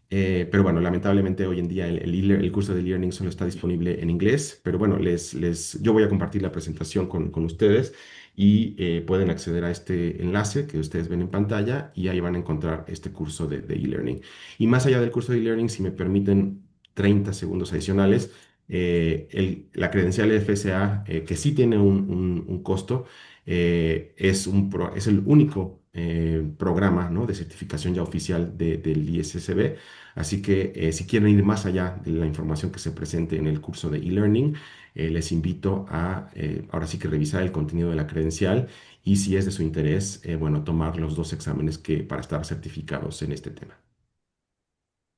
Pero bueno, lamentablemente hoy en día el curso de e-learning solo está disponible en inglés, pero bueno, yo voy a compartir la presentación con ustedes y pueden acceder a este enlace que ustedes ven en pantalla y ahí van a encontrar este curso de e-learning. Y más allá del curso de e-learning, si me permiten 30 segundos adicionales, la credencial FSA, que sí tiene un costo, es el único programa, ¿no?, de certificación ya oficial del ISSB. Así que si quieren ir más allá de la información que se presente en el curso de e-learning, les invito a ahora sí que revisar el contenido de la credencial y si es de su interés, bueno, tomar los 2 exámenes para estar certificados en este tema.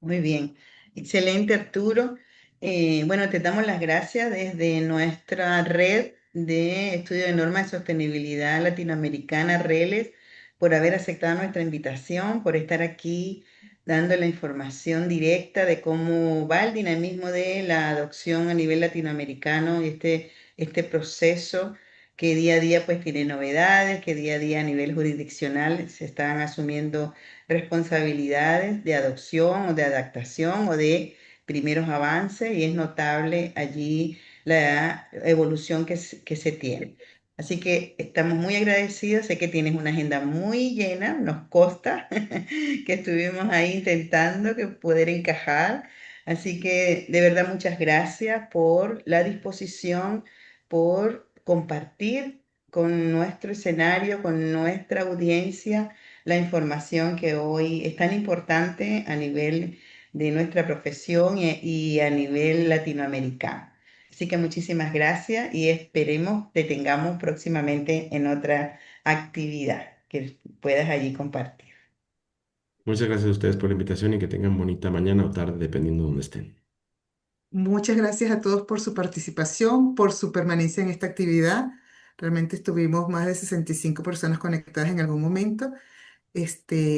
Muy bien, excelente Arturo. Bueno, te damos las gracias desde nuestra red de estudio de normas de sostenibilidad latinoamericana, RELES, por haber aceptado nuestra invitación, por estar aquí dando la información directa de cómo va el dinamismo de la adopción a nivel latinoamericano y este proceso que día a día pues tiene novedades, que día a día a nivel jurisdiccional se están asumiendo responsabilidades de adopción o de adaptación o de primeros avances y es notable allí la evolución que se tiene. Así que estamos muy agradecidos. Sé que tienes una agenda muy llena, nos consta que estuvimos ahí intentando que poder encajar. Así que de verdad muchas gracias por la disposición, por compartir con nuestro escenario, con nuestra audiencia, la información que hoy es tan importante a nivel de nuestra profesión y a nivel latinoamericano. Así que muchísimas gracias y esperemos te tengamos próximamente en otra actividad que puedas allí compartir. Muchas gracias a ustedes por la invitación y que tengan bonita mañana o tarde, dependiendo de donde estén. Muchas gracias a todos por su participación, por su permanencia en esta actividad. Realmente estuvimos más de 65 personas conectadas en algún momento.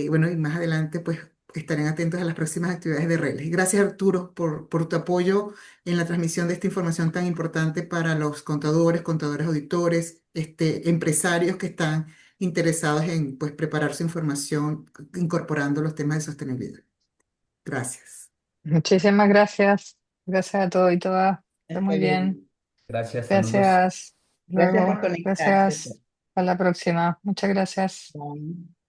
Bueno, y más adelante pues estarán atentos a las próximas actividades de Reles. Gracias Arturo por tu apoyo en la transmisión de esta información tan importante para los contadores, contadores auditores, empresarios que están interesados en pues preparar su información incorporando los temas de sostenibilidad. Gracias. Muchísimas gracias. Gracias a todos y todas. Está Hasta muy bien. luego. Gracias, saludos. Gracias. Gracias por Luego, conectarse. gracias. A la próxima. Muchas gracias. Bye.